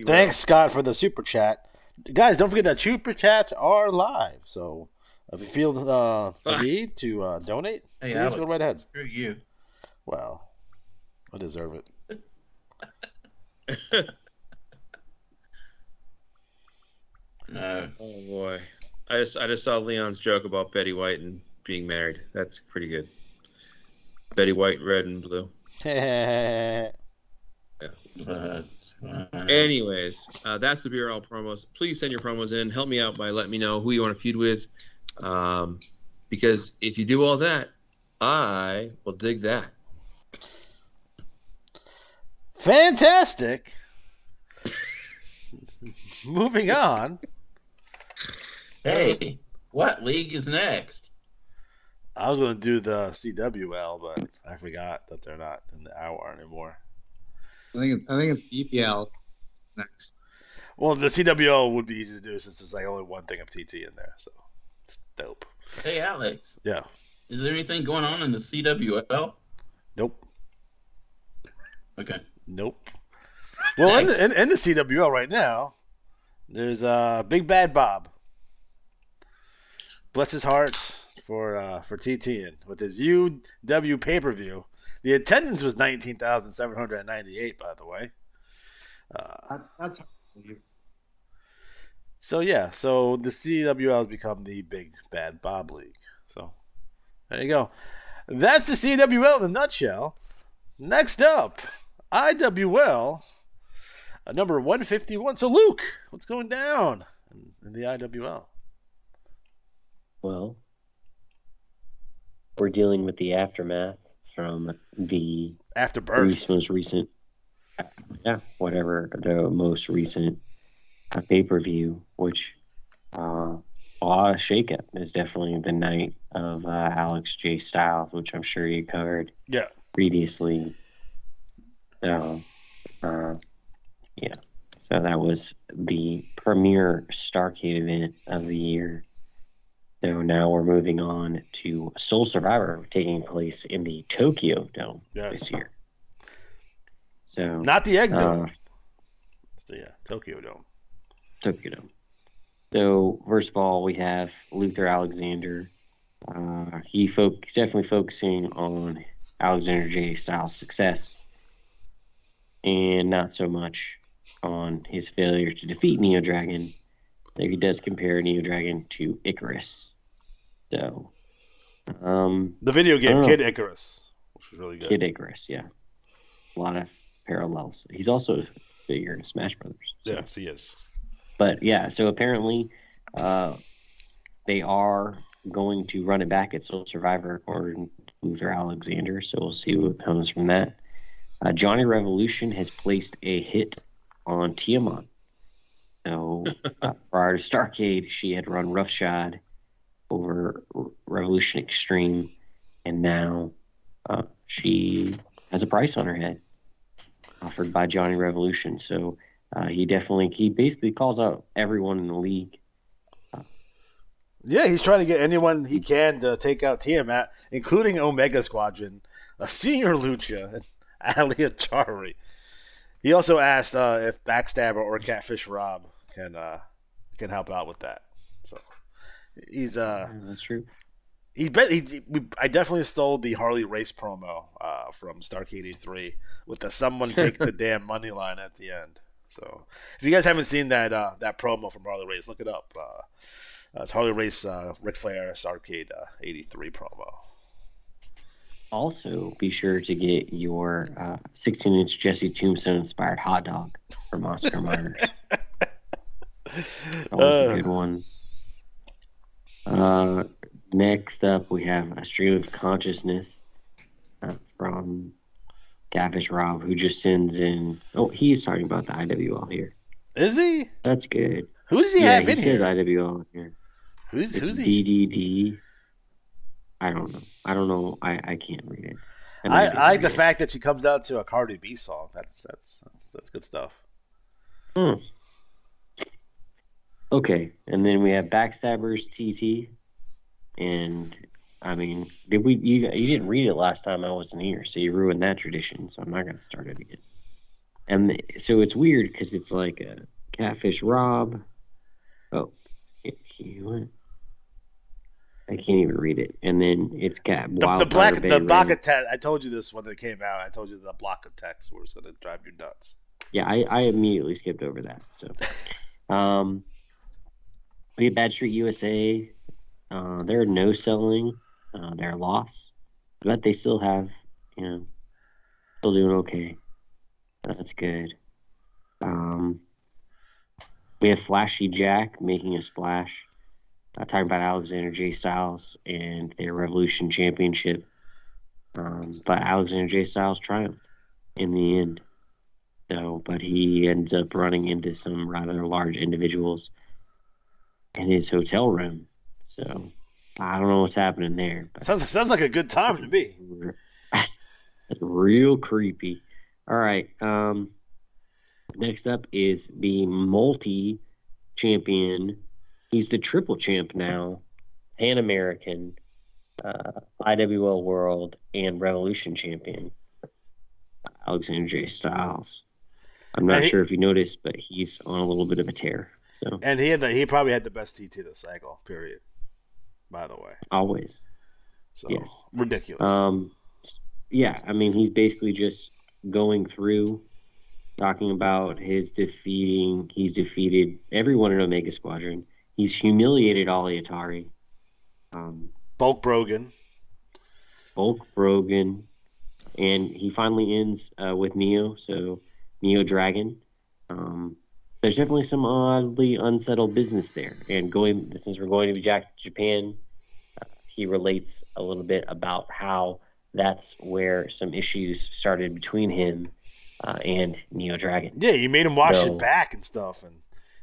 Thanks, Scott, for the super chat. Guys, don't forget that super chats are live. So if you feel the need to donate, hey, please Alex, go right ahead. Screw you. Well, I deserve it. No. Oh boy, I just saw Leon's joke about Betty White and being married. That's pretty good. Betty White, red and blue. Yeah. That's fine. Anyways, that's the BRL promos. Please send your promos in. Help me out by letting me know who you want to feud with. Because if you do all that, I will dig that. Fantastic. Moving on. Hey, what league is next? I was going to do the CWL, but I forgot that they're not in the IWAR anymore. I think it's EPL next. Well, the CWL would be easy to do since there's like only one thing of TT in there, so it's dope. Hey, Alex. Yeah. Is there anything going on in the CWL? Nope. Okay. Nope. Well, in the CWL right now, there's Big Bad Bob. Bless his heart for TTing with his UW pay-per-view. The attendance was 19,798, by the way. That's so yeah. So the CWL has become the Big Bad Bob League. So there you go. That's the CWL in a nutshell. Next up, IWL, number 151. So Luke, what's going down in the IWL? Well, we're dealing with the aftermath from the Afterbirth. most recent, whatever the most recent pay-per-view, which a lot of shakeup is definitely the night of Alex J. Styles, which I'm sure you covered previously. So, so that was the premier Starrcade event of the year. So now we're moving on to Soul Survivor taking place in the Tokyo Dome this year. So not the Egg Dome. It's the Tokyo Dome. Tokyo Dome. So first of all, we have Luther Alexander. He's definitely focusing on Alexander J. Styles' success, and not so much on his failure to defeat Neo Dragon. He does compare Neo Dragon to Icarus. So, the video game Kid Icarus, which was really good. Kid Icarus, yeah, a lot of parallels. He's also a figure in Smash Brothers. So. Yes, he is. But yeah, so apparently, they are going to run it back at Soul Survivor according to Luther Alexander. So we'll see what comes from that. Johnny Revolution has placed a hit on Tiamat. So prior to Starrcade, she had run roughshod over Revolution Extreme, and now she has a price on her head offered by Johnny Revolution. So he basically calls out everyone in the league. Yeah, he's trying to get anyone he can to take out Tiamat, including Omega Squadron, Senior Lucha, and Alia Chari. He also asked if Backstabber or Catfish Rob can help out with that. So he's that's true. I definitely stole the Harley Race promo from Starrcade 83 with the "someone take the damn money" line at the end. So if you guys haven't seen that promo from Harley Race, look it up. It's Harley Race Ric Flair Starrcade 83 promo. Also, be sure to get your 16-inch Jesse Tombstone inspired hot dog from Oscar Myers. Always a good one. Next up, we have a Stream of Consciousness from Catfish Rob, who just sends in. Oh, he's talking about the IWL here. Is he? That's good. Who does he have in here? He says IWL here. Who's he? DDD. I don't know. I can't read it. I like the fact that she comes out to a Cardi B song. That's good stuff. Okay, and then we have Backstabbers TT, and I mean, you didn't read it last time I wasn't here, so you ruined that tradition. So I'm not gonna start it again. And so it's weird because it's like a Catfish Rob. Oh, he went. I can't even read it. And then it's the block of text. I told you this when it came out. I told you the block of text was going to drive you nuts. Yeah, I immediately skipped over that. So, we have Bad Street USA. They're no selling. They're a loss, but they still have, still doing okay. That's good. We have Flashy Jack making a splash. Talking about Alexander J. Styles and their Revolution Championship. But Alexander J. Styles triumphed in the end. So, but he ends up running into some rather large individuals in his hotel room. So, I don't know what's happening there. Sounds like a good time to me. That's real creepy. All right. Next up is the multi-champion. He's the triple champ now, Pan American, IWL World, and Revolution champion, Alexander J. Styles. I'm not sure if you noticed, but he's on a little bit of a tear. So, and he probably had the best TT this cycle, period. By the way, always. So yes, ridiculous. Yeah, I mean he's basically just going through, talking about he's defeated everyone in Omega Squadron. He's humiliated Ali Atari. Bulk Brogan. And he finally ends with Neo, so Neo Dragon. there's definitely some oddly unsettled business there. And since we're going to Japan, he relates a little bit about how that's where some issues started between him and Neo Dragon. Yeah, you made him wash it back and stuff, and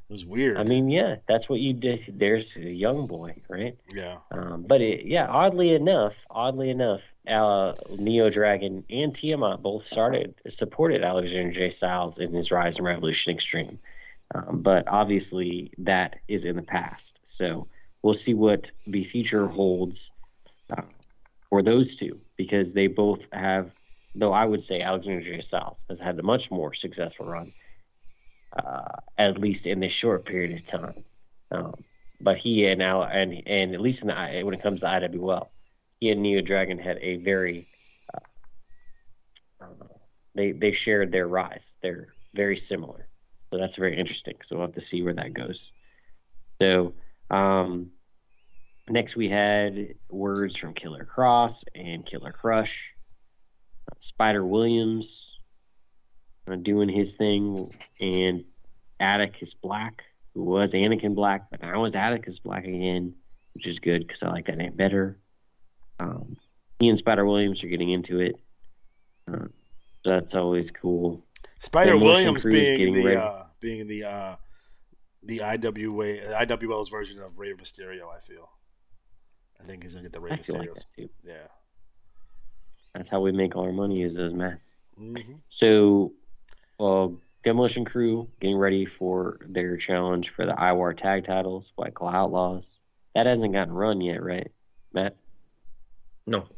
it was weird. I mean, yeah, that's what you did. There's a young boy, right? Yeah. But oddly enough, Neo Dragon and Tiamat both supported Alexander J. Styles in his rise in Revolution Extreme. But obviously that is in the past. So we'll see what the future holds for those two, because they both have, though I would say Alexander J. Styles has had a much more successful run, at least in this short period of time. But he and at least when it comes to IWL, he and Neo Dragon had a very they shared their rise. They're very similar. So that's very interesting. So we'll have to see where that goes. So next we had words from Killer Cross and Killer Crush. Spider Williams doing his thing, and Atticus Black, who was Anakin Black, but now is Atticus Black again, which is good because I like that name better. He and Spider Williams are getting into it. So that's always cool. Spider Williams being the IWA's version of Rey Mysterio, I feel. I think he's gonna get the Rey Mysterio. Like yeah. That's how we make all our money, is those masks. Mm-hmm. So, Demolition Crew getting ready for their challenge for the IWAR tag titles, White Claw Outlaws. That hasn't gotten run yet, right, Matt? No.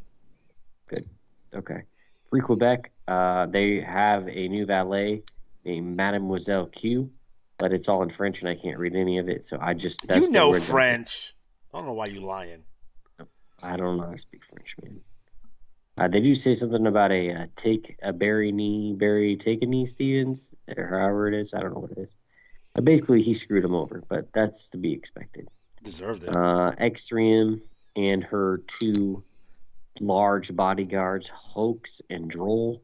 Good. Okay. Free Quebec, they have a new valet named Mademoiselle Q, but it's all in French and I can't read any of it, so I just... You know French. I don't know why you lying. I don't know how to speak French, man. They do say something about take a knee, Stevens, or however it is. I don't know what it is. But basically, he screwed him over, but that's to be expected. Deserved it. Extreme and her two large bodyguards, Hoax and Droll.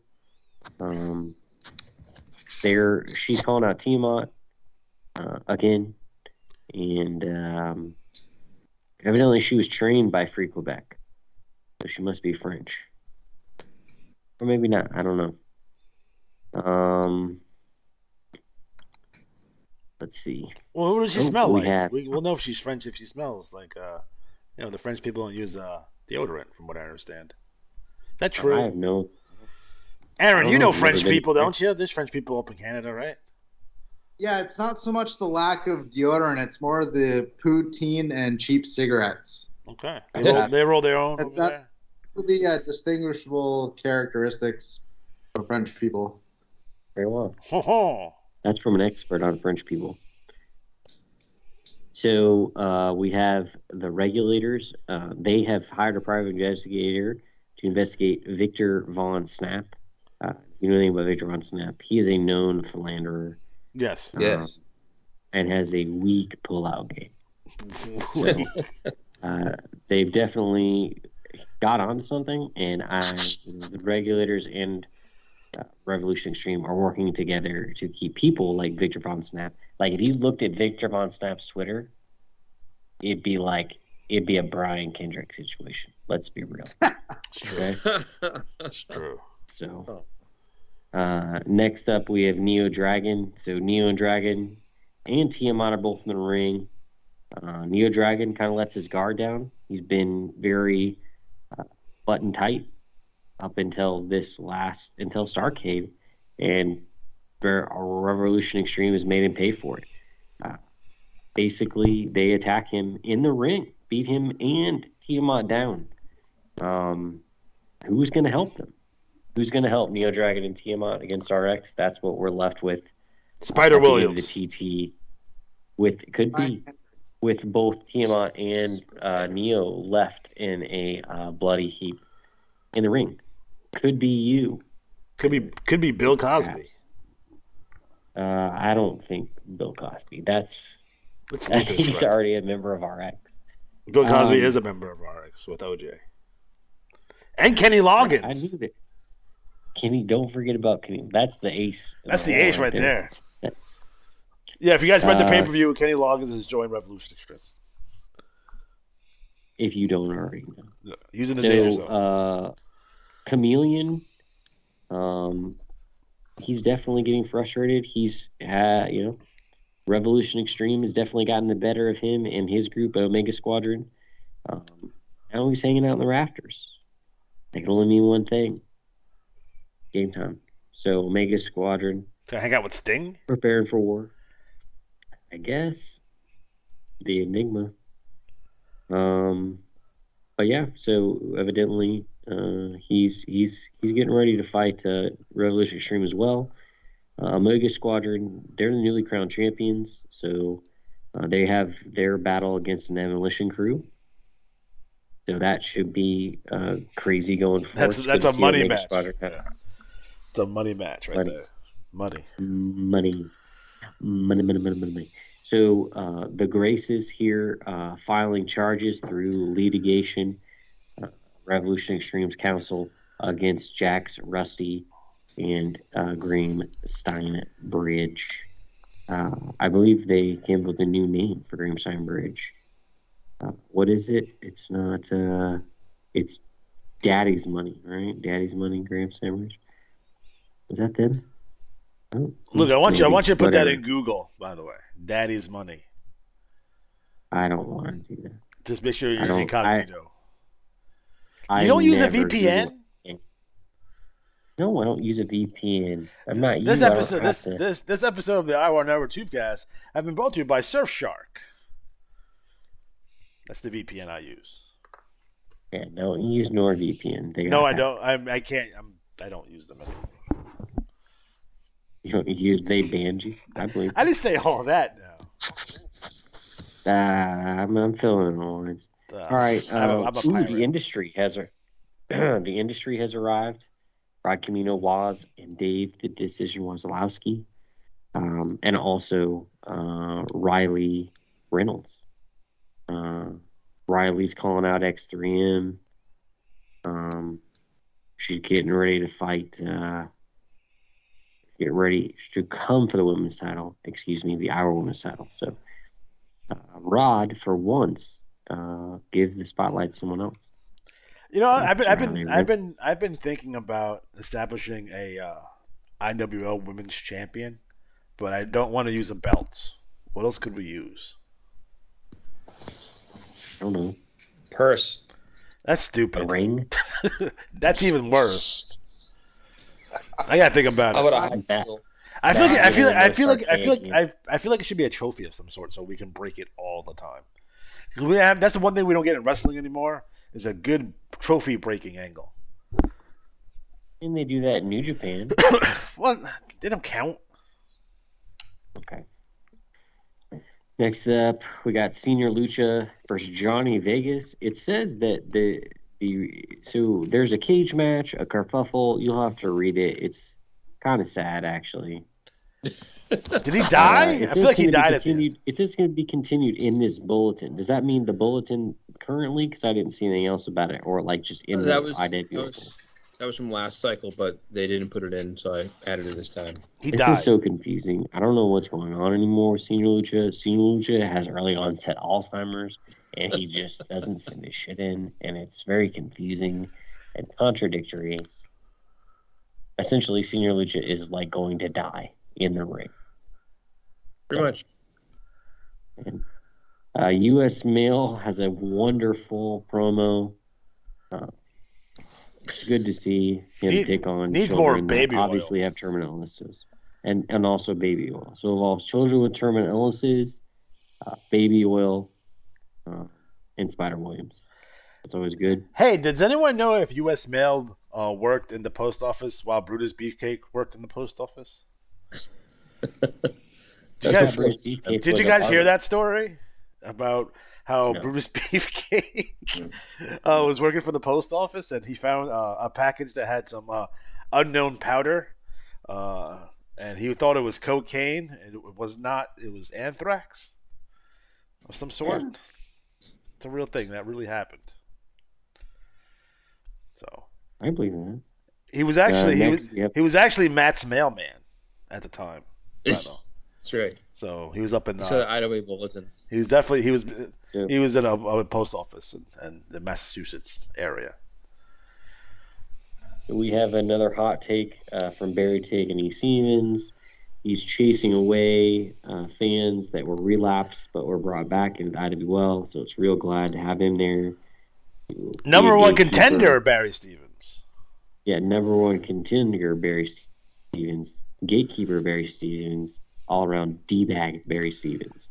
She's calling out Tiamat again, and evidently she was trained by Free Quebec, so she must be French. Or maybe not. I don't know. Let's see. Well, who does she smell like? We'll know if she's French if she smells like, the French people don't use deodorant, from what I understand. Is that true? I have no. Aaron, you know French people, don't you? There's French people up in Canada, right? Yeah, it's not so much the lack of deodorant; it's more the poutine and cheap cigarettes. Okay, they roll their own. That's that. For the distinguishable characteristics of French people. Very well. Ho-ho. That's from an expert on French people. So we have the regulators. They have hired a private investigator to investigate Victor Von Snap. You know anything about Victor Von Snap? He is a known philanderer. Yes. Yes. And has a weak pull-out game. So, they've definitely got onto something, and the regulators and Revolution Extreme are working together to keep people like Victor Von Snap. Like, if you looked at Victor Von Snap's Twitter, it'd be a Brian Kendrick situation. Let's be real. It's true. Okay? That's true. So, next up we have Neo Dragon. So Neo and Dragon and Tiamat are both in the ring. Neo Dragon kind of lets his guard down. He's been very button tight up until Starrcade, and Revolution Extreme has made him pay for it. Basically, they attack him in the ring, beat him and Tiamat down. Who's going to help them? Who's going to help Neo Dragon and Tiamat against RX? That's what we're left with. Spider Williams. The TT with both Tiamat and Neo left in a bloody heap in the ring. Could be you. Could be Bill Cosby. I don't think Bill Cosby. He's already a member of RX. Bill Cosby is a member of RX with OJ. And Kenny Loggins. I knew that. Kenny, don't forget about Kenny. That's the ace. That's the ace right there. Yeah, if you guys read the pay-per-view, Kenny Loggins has joined Revolution Extreme. If you don't already know. Yeah, using the danger zone. Chameleon, he's definitely getting frustrated. He's, Revolution Extreme has definitely gotten the better of him and his group, Omega Squadron. Now he's hanging out in the rafters. It can only mean one thing. Game time. So Omega Squadron. To hang out with Sting? Preparing for war. I guess. The Enigma. But yeah, so evidently he's getting ready to fight Revolution Extreme as well. Omega Squadron, they're the newly crowned champions, so they have their battle against an Demolition Crew. So that should be crazy going forward. That's a money match. It's a money match right there. Money. So the Graces here filing charges through litigation, Revolution Extreme's counsel against Jax, Rusty, and Graham Steinbridge. I believe they came up with a new name for Graham Steinbridge. What is it? It's not. It's Daddy's Money, right? Daddy's Money, Graham Steinbridge. Is that them? Oh, look, I want you to put that in Google. By the way, Daddy's Money. I don't want to do that. Just make sure you're incognito. You don't use a VPN? No, I don't use a VPN. I'm not. This episode of the IWAR Network Tubecast have been brought to you by Surfshark. That's the VPN I use. Yeah, don't use NordVPN. No, I don't. I can't. I don't use them anymore. You don't use? They banned you. I believe. I didn't say all that now. I'm filling in the lines. All right. The industry has arrived. Rod Camino Waz and Dave the Decision Wazlowski, and also Riley Reynolds. Riley's calling out X3M. She's getting ready to fight. Get ready to come for the women's title. Excuse me, the IWAR women's title. So, Rod, for once, gives the spotlight to someone else. You know, I've been thinking about establishing a IWL Women's Champion, but I don't want to use a belt. What else could we use? I don't know. Purse. That's stupid. A ring. That's even worse. I gotta think about it. I feel like it should be a trophy of some sort, so we can break it all the time. That's the one thing we don't get in wrestling anymore. Is a good trophy breaking angle. And they do that in New Japan. Well, they don't count. Okay. Next up, we got Senior Lucha versus Johnny Vegas. It says that so there's a cage match, a kerfuffle. You'll have to read it. It's kind of sad, actually. Did he die? I feel like he died. It says it's going to be continued in this bulletin. Does that mean the bulletin currently? Because I didn't see anything else about it, or like just in the IWA. That was from last cycle, but they didn't put it in, so I added it this time. This is so confusing. I don't know what's going on anymore with Senior Lucha. Senior Lucha has early onset Alzheimer's, and he just doesn't send his shit in, and it's very confusing and contradictory. Essentially, Senior Lucha is like going to die in the ring. Pretty much. And, U.S. Mail has a wonderful promo. It's good to see him take on children that obviously have terminal illnesses, and also baby oil. So it involves children with terminal illnesses, baby oil, and Spider Williams. That's always good. Hey, does anyone know if U.S. Mail worked in the post office while Brutus Beefcake worked in the post office? Did you guys hear that story about how Brutus Beefcake was working for the post office and he found a package that had some unknown powder, and he thought it was cocaine, and it was not. It was anthrax of some sort. Yeah. It's a real thing that really happened. So I believe that. He was actually he was actually Matt's mailman at the time. That's right. So he was up in. So the IWA Bulletin. He was in a post office in the Massachusetts area. We have another hot take from Barry Tig and E. Stevens. He's chasing away fans that were relapsed but were brought back into the IWL, so it's real glad to have him there. Number one contender, Barry Stevens. Yeah, number one contender, Barry Stevens. Gatekeeper, Barry Stevens. All-around D-bag, Barry Stevens.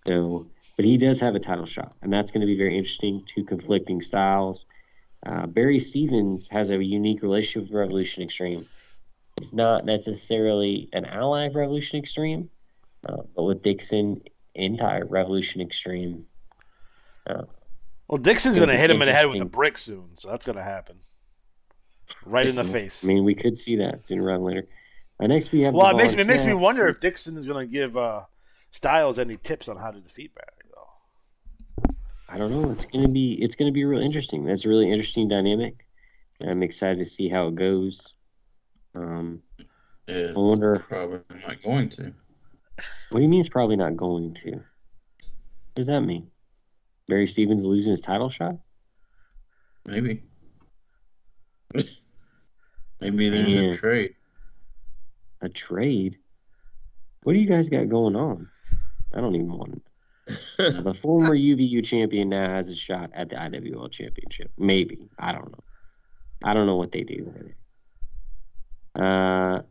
So, but he does have a title shot, and that's going to be very interesting. Two conflicting styles. Barry Stevens has a unique relationship with Revolution Extreme. He's not necessarily an ally of Revolution Extreme, but with Dixon, entire Revolution Extreme. Well, Dixon's going to hit him in the head with a brick soon, so that's going to happen. Right in the face. I mean, we could see that sooner rather than later. Next we have. Well, it makes me wonder if Dixon is going to give Styles any tips on how to defeat Barry. I don't know. It's gonna be real interesting. That's a really interesting dynamic. I'm excited to see how it goes. It's I wonder. Probably not going to. What do you mean it's probably not going to? What does that mean? Barry Stevens losing his title shot? Maybe. Maybe there's a trade. A trade? What do you guys got going on? I don't even want it. The former UVU champion now has a shot at the IWL championship. Maybe. I don't know. I don't know what they do there.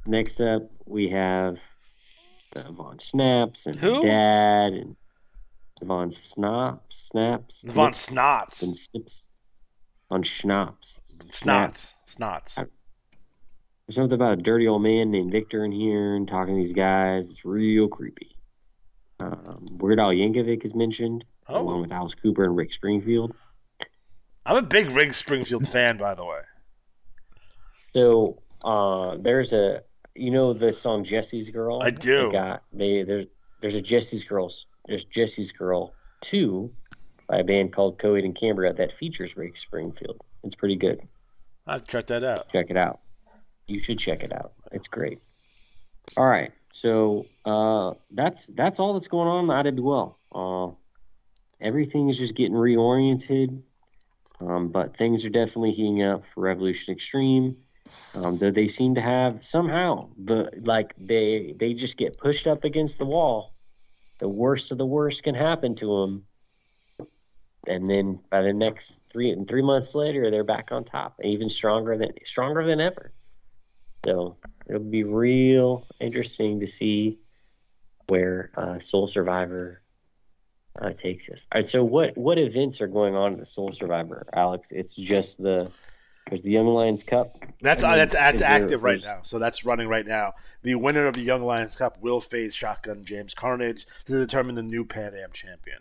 Next up, we have Von Snaps and Who? Dad and Von Snaps. Von Snots. And Snips. Von Schnaps. Snots. There's something about a dirty old man named Victor in here and talking to these guys. It's real creepy. Weird Al Yankovic is mentioned, along with Alice Cooper and Rick Springfield. I'm a big Rick Springfield fan, by the way. So there's the song Jesse's Girl? I do. There's a Jesse's Girl. There's Jesse's Girl 2 by a band called Coed and Cambria that features Rick Springfield. It's pretty good. I'll have to check that out. Check it out. You should check it out. It's great. All right. So that's all that's going on in the IWL. Everything is just getting reoriented, but things are definitely heating up for Revolution Extreme. Though they seem to have somehow they just get pushed up against the wall. The worst of the worst can happen to them, and then by the next 3 months later, they're back on top, even stronger than ever. So it'll be real interesting to see where Soul Survivor takes us. All right, so what events are going on at the Soul Survivor, Alex? It's just there's the Young Lions Cup. That's active right now. So that's running right now. The winner of the Young Lions Cup will face Shotgun James Carnage to determine the new Pan Am champion.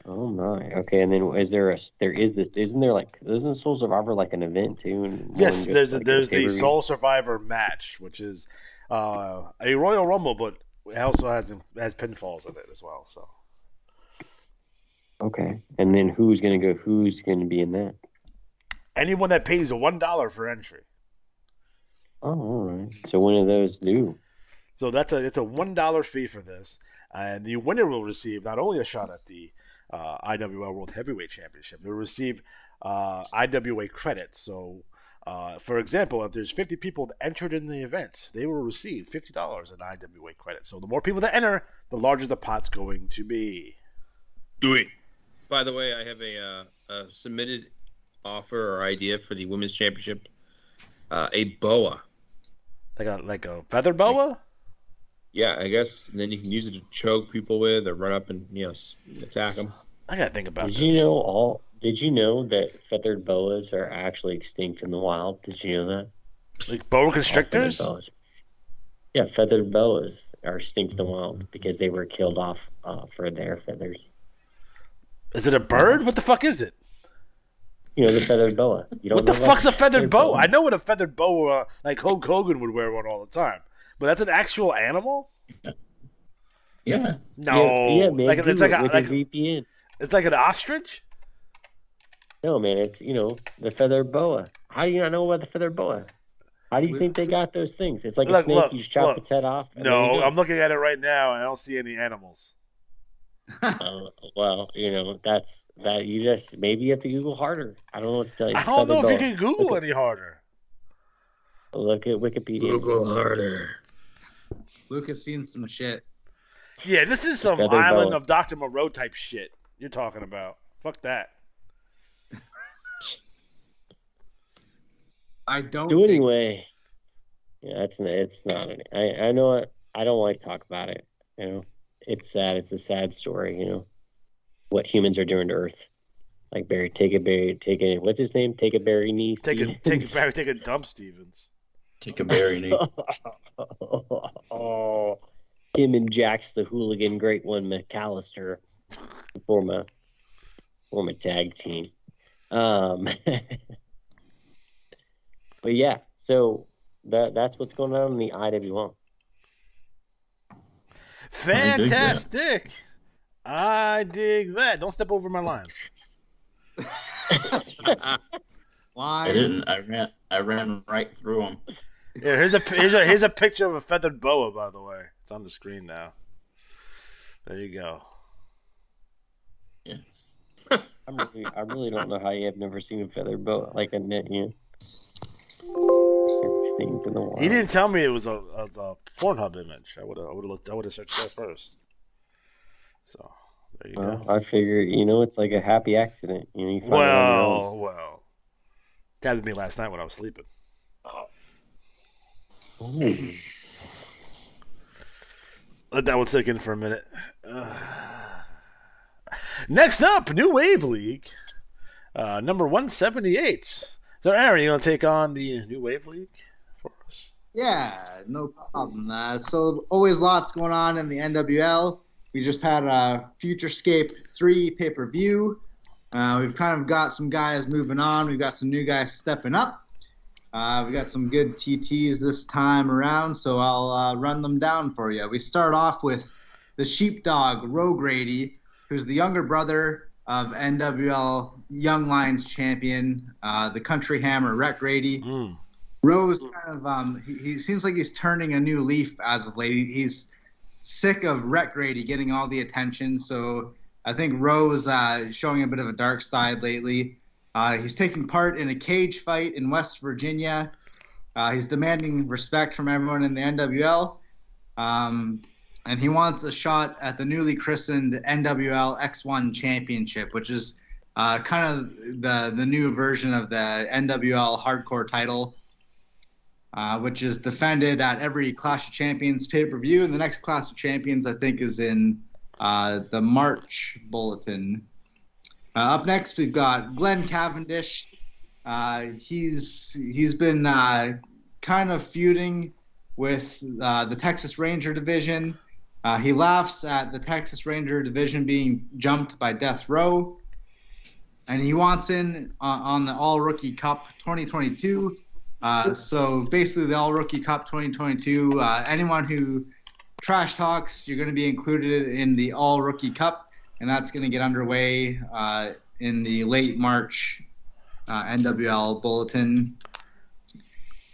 Oh my. Okay, and then isn't Soul Survivor like an event too? Yes, there's the Soul Survivor match, which is a Royal Rumble, but it also has pinfalls in it as well. So. Okay, and then who's gonna be in that? Anyone that pays $1 for entry. Oh, all right. So when are those due? So it's a $1 fee for this, and the winner will receive not only a shot at the IWA World Heavyweight Championship, they'll receive IWA credits. So, for example, if there's 50 people entered in the event, they will receive $50 in IWA credits. So the more people that enter, the larger the pot's going to be. Do it. By the way, I have a submitted offer or idea for the Women's Championship. A boa. Like a feather boa? Yeah, I guess. And then you can use it to choke people with, or run up and attack them. I gotta think about this. Did you know that feathered boas are actually extinct in the wild? Did you know that? Like boa constrictors? Yeah, feathered boas are extinct in the wild because they were killed off for their feathers. Is it a bird? What the fuck is it? The feathered boa. What the fuck's a feathered boa? I know what a feathered boa, like Hulk Hogan would wear one all the time. But that's an actual animal? Yeah. No. Yeah, man. It's like a VPN. It's like an ostrich? No, man. It's the feathered boa. How do you not know about the feathered boa? How do you think they got those things? It's like a Look, snake. You just chop its head off. No, I'm looking at it right now, and I don't see any animals. Well, that's that. You just maybe you have to Google harder. I don't know what to tell you. I don't know if you can Google any harder. Look at Wikipedia. Google harder. Luke has seen some shit. Yeah, this is some Feather Island boa. of Dr. Moreau type shit you're talking about. Fuck that. I don't. So anyway, yeah, it's not. I know it. I don't like to talk about it. It's sad. It's a sad story. What humans are doing to Earth. Like take a what's his name? Take a berry knee. Take a dump, Stevens. Take a berry knee. Oh, him and Jax the hooligan, great one, McAllister, form a tag team. But yeah, so that's what's going on in the IWA. Fantastic. I dig that. Don't step over my lines. I didn't. I ran right through them. Yeah, here's a picture of a feathered boa, by the way. It's on the screen now. There you go. Yeah. I really don't know how you have never seen a feathered boa like a net. He didn't tell me it was a Pornhub image. I would have searched that first. So there you go. I figure it's like a happy accident. You find it on your own. It happened to me last night when I was sleeping. Ooh. Let that one sink in for a minute. Next up, New Wave League, number 178. So, Aaron, you want to take on the New Wave League for us? Yeah, no problem. So always lots going on in the NWL. We just had a Futurescape 3 pay-per-view. We've kind of got some guys moving on. We've got some new guys stepping up. We got some good TTs this time around, so I'll run them down for you. We start off with the Sheepdog, Rhett Grady, who's the younger brother of NWL Young Lions champion, the Country Hammer, Rhett Grady. Rose kind of he seems like he's turning a new leaf as of late. He's sick of Rhett Grady getting all the attention, so I think Rose showing a bit of a dark side lately. He's taking part in a cage fight in West Virginia. He's demanding respect from everyone in the NWL. And he wants a shot at the newly christened NWL X1 Championship, which is kind of the new version of the NWL Hardcore title, which is defended at every Clash of Champions pay-per-view. And the next Clash of Champions, I think, is in the March bulletin. Up next, we've got Glenn Cavendish. He's been kind of feuding with the Texas Ranger division. He laughs at the Texas Ranger division being jumped by Death Row. And he wants in on the All-Rookie Cup 2022. So basically the All-Rookie Cup 2022, anyone who trash talks, you're going to be included in the All-Rookie Cup. And that's going to get underway in the late March NWL bulletin.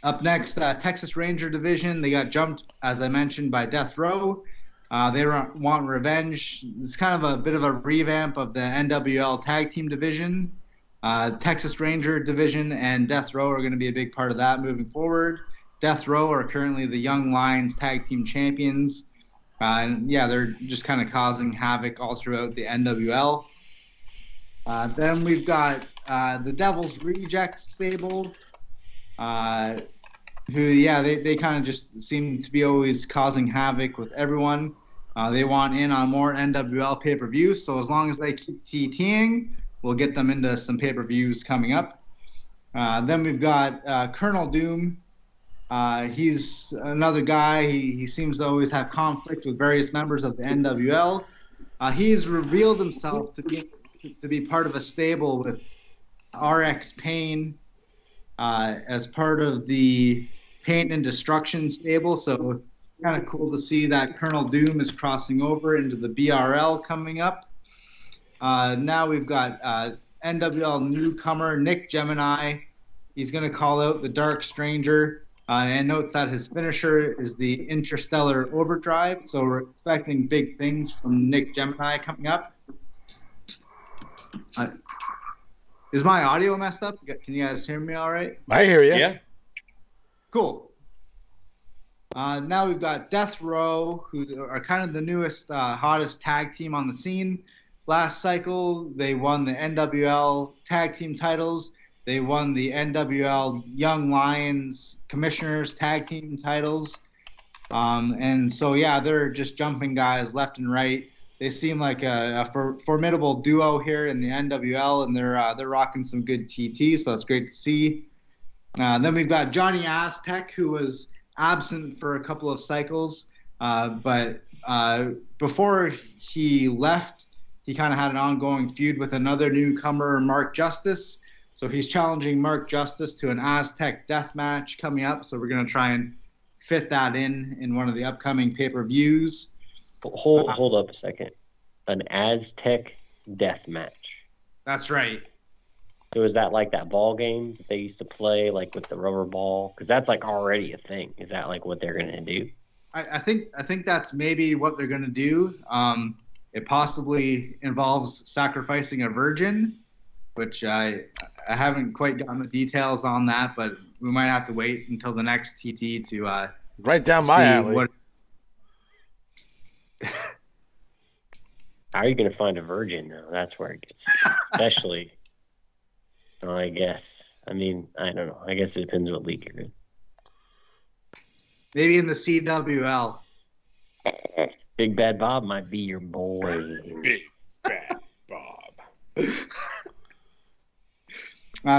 Up next, Texas Ranger Division. They got jumped, as I mentioned, by Death Row. They want revenge. It's kind of a bit of a revamp of the NWL Tag Team Division. Texas Ranger Division and Death Row are going to be a big part of that moving forward. Death Row are currently the Young Lions Tag Team Champions. And yeah, they're just kind of causing havoc all throughout the NWL. Then we've got the Devil's Rejects stable, who, yeah, they kind of just seem to be always causing havoc with everyone. They want in on more NWL pay-per-views, so as long as they keep TTing, we'll get them into some pay-per-views coming up. Then we've got Colonel Doom. He's another guy. He seems to always have conflict with various members of the NWL. He's revealed himself to be part of a stable with RX Pain as part of the Pain and Destruction stable. So it's kind of cool to see that Colonel Doom is crossing over into the BRL coming up. Now we've got NWL newcomer Nick Gemini. He's going to call out the Dark Stranger. and notes that his finisher is the Interstellar Overdrive. So we're expecting big things from Nick Gemini coming up. Is my audio messed up? Can you guys hear me all right? I hear you. Yeah. Cool. Now we've got Death Row, who are kind of the newest, hottest tag team on the scene. Last cycle, they won the NWL tag team titles. They won the NWL Young Lions Commissioners tag team titles. And so, yeah, they're just jumping guys left and right. They seem like a formidable duo here in the NWL, and they're rocking some good TT, so that's great to see. Then we've got Johnny Aztek, who was absent for a couple of cycles, but before he left, he kind of had an ongoing feud with another newcomer, Mark Justice. So he's challenging Mark Justice to an Aztek death match coming up. So we're going to try and fit that in one of the upcoming pay-per-views. Hold up a second. An Aztek death match. That's right. So is that like that ball game that they used to play, like with the rubber ball? Because that's like already a thing. Is that like what they're going to do? I think that's maybe what they're going to do. It possibly involves sacrificing a virgin, which I haven't quite gotten the details on that, but we might have to wait until the next TT to right down my alley. How are you going to find a virgin now? That's where it gets especially. I guess. I mean, I don't know. I guess it depends what league you're in. Maybe in the CWL. Big Bad Bob might be your boy. Big Bad Bob.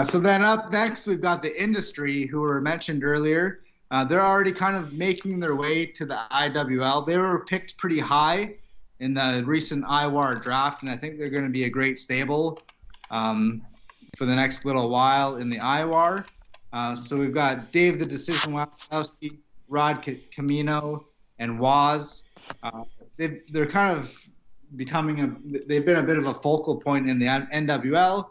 So then up next, we've got the Industry, who were mentioned earlier. They're already kind of making their way to the IWL. They were picked pretty high in the recent IWAR draft, and I think they're going to be a great stable for the next little while in the IWAR. So we've got Dave the Decision Wazowski, Rod Camino, and Waz. They're kind of they've been a bit of a focal point in the NWL,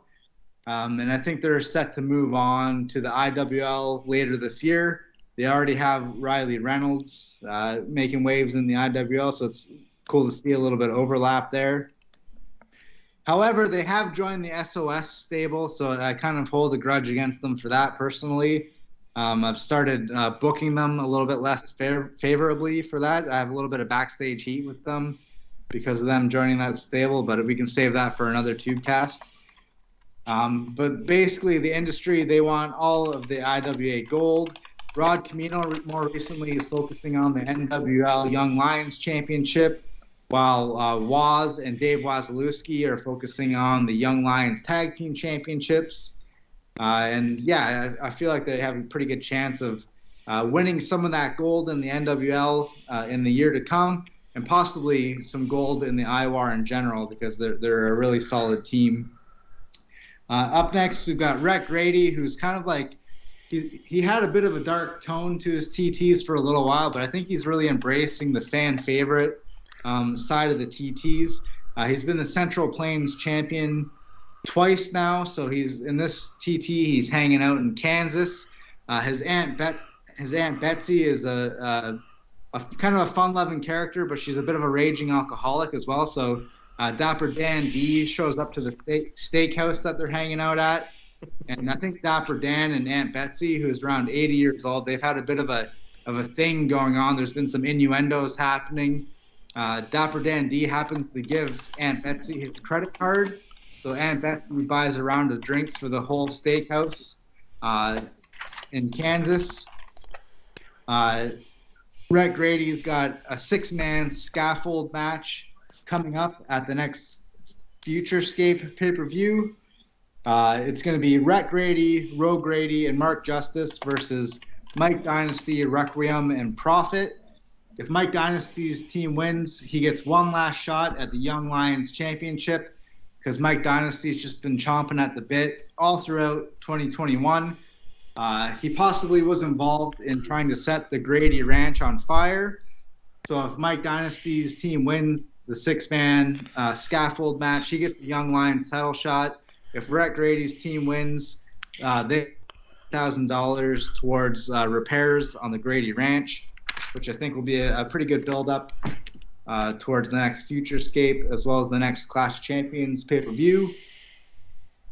and I think they're set to move on to the IWL later this year. They already have Riley Reynolds making waves in the IWL, so it's cool to see a little bit of overlap there. However, they have joined the SOS stable, so I kind of hold a grudge against them for that personally. I've started booking them a little bit less favorably for that. I have a little bit of backstage heat with them because of them joining that stable, but we can save that for another Tubecast. But basically, the Industry, they want all of the IWA gold. Rod Camino more recently is focusing on the NWL Young Lions Championship, while Waz and Dave Wazalewski are focusing on the Young Lions Tag Team Championships. And yeah, I feel like they have a pretty good chance of winning some of that gold in the NWL in the year to come, and possibly some gold in the IWAR in general, because they're a really solid team. Up next, we've got Rhett Grady, who's kind of like, he had a bit of a dark tone to his TTs for a little while, but I think he's really embracing the fan favorite side of the TTs. He's been the Central Plains champion twice now, so he's in this TT. He's hanging out in Kansas. His aunt Betsy is a kind of a fun-loving character, but she's a bit of a raging alcoholic as well. So Dapper Dan D shows up to the steakhouse that they're hanging out at, and I think Dapper Dan and Aunt Betsy, who's around 80 years old, they've had a bit of a thing going on. There's been some innuendos happening. Dapper Dan D happens to give Aunt Betsy his credit card. So Aunt Betsy buys a round of drinks for the whole steakhouse in Kansas. Rhett Grady's got a 6-man scaffold match coming up at the next Futurescape pay-per-view. It's going to be Rhett Grady, Ro Grady, and Mark Justice versus Mike Dynasty, Requiem, and Prophet. If Mike Dynasty's team wins, he gets one last shot at the Young Lions Championship, because Mike Dynasty's just been chomping at the bit all throughout 2021. He possibly was involved in trying to set the Grady Ranch on fire. So if Mike Dynasty's team wins the 6-man scaffold match, he gets a Young Lions title shot. If Rhett Grady's team wins, they $1,000 towards repairs on the Grady Ranch, which I think will be a pretty good build-up towards the next Futurescape, as well as the next Clash of Champions pay-per-view.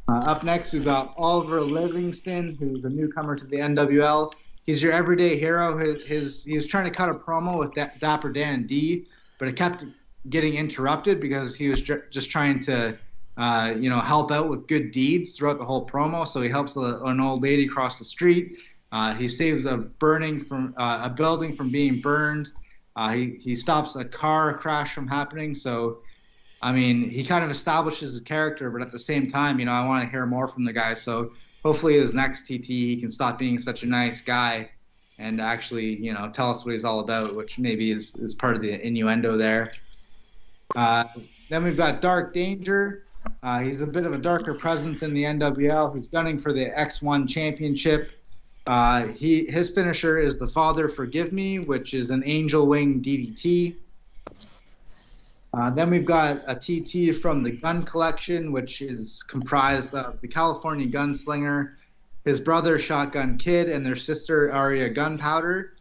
Up next, we've got Oliver Livingston, who's a newcomer to the NWL. He's your everyday hero. He was trying to cut a promo with Dapper Dan D, but it kept getting interrupted because he was just trying to, help out with good deeds throughout the whole promo. So he helps an old lady cross the street. He saves a building from being burned. He stops a car crash from happening. So, I mean, he kind of establishes his character, but at the same time, I want to hear more from the guy. So hopefully his next TT, he can stop being such a nice guy and actually, tell us what he's all about, which maybe is part of the innuendo there. Then we've got Dark Danger. He's a bit of a darker presence in the NWL. He's gunning for the X1 championship. His finisher is the Father Forgive Me, which is an angel wing DDT. Then we've got a TT from the Gun Collection, which is comprised of the California Gunslinger, his brother Shotgun Kid, and their sister Aria Gunpowder.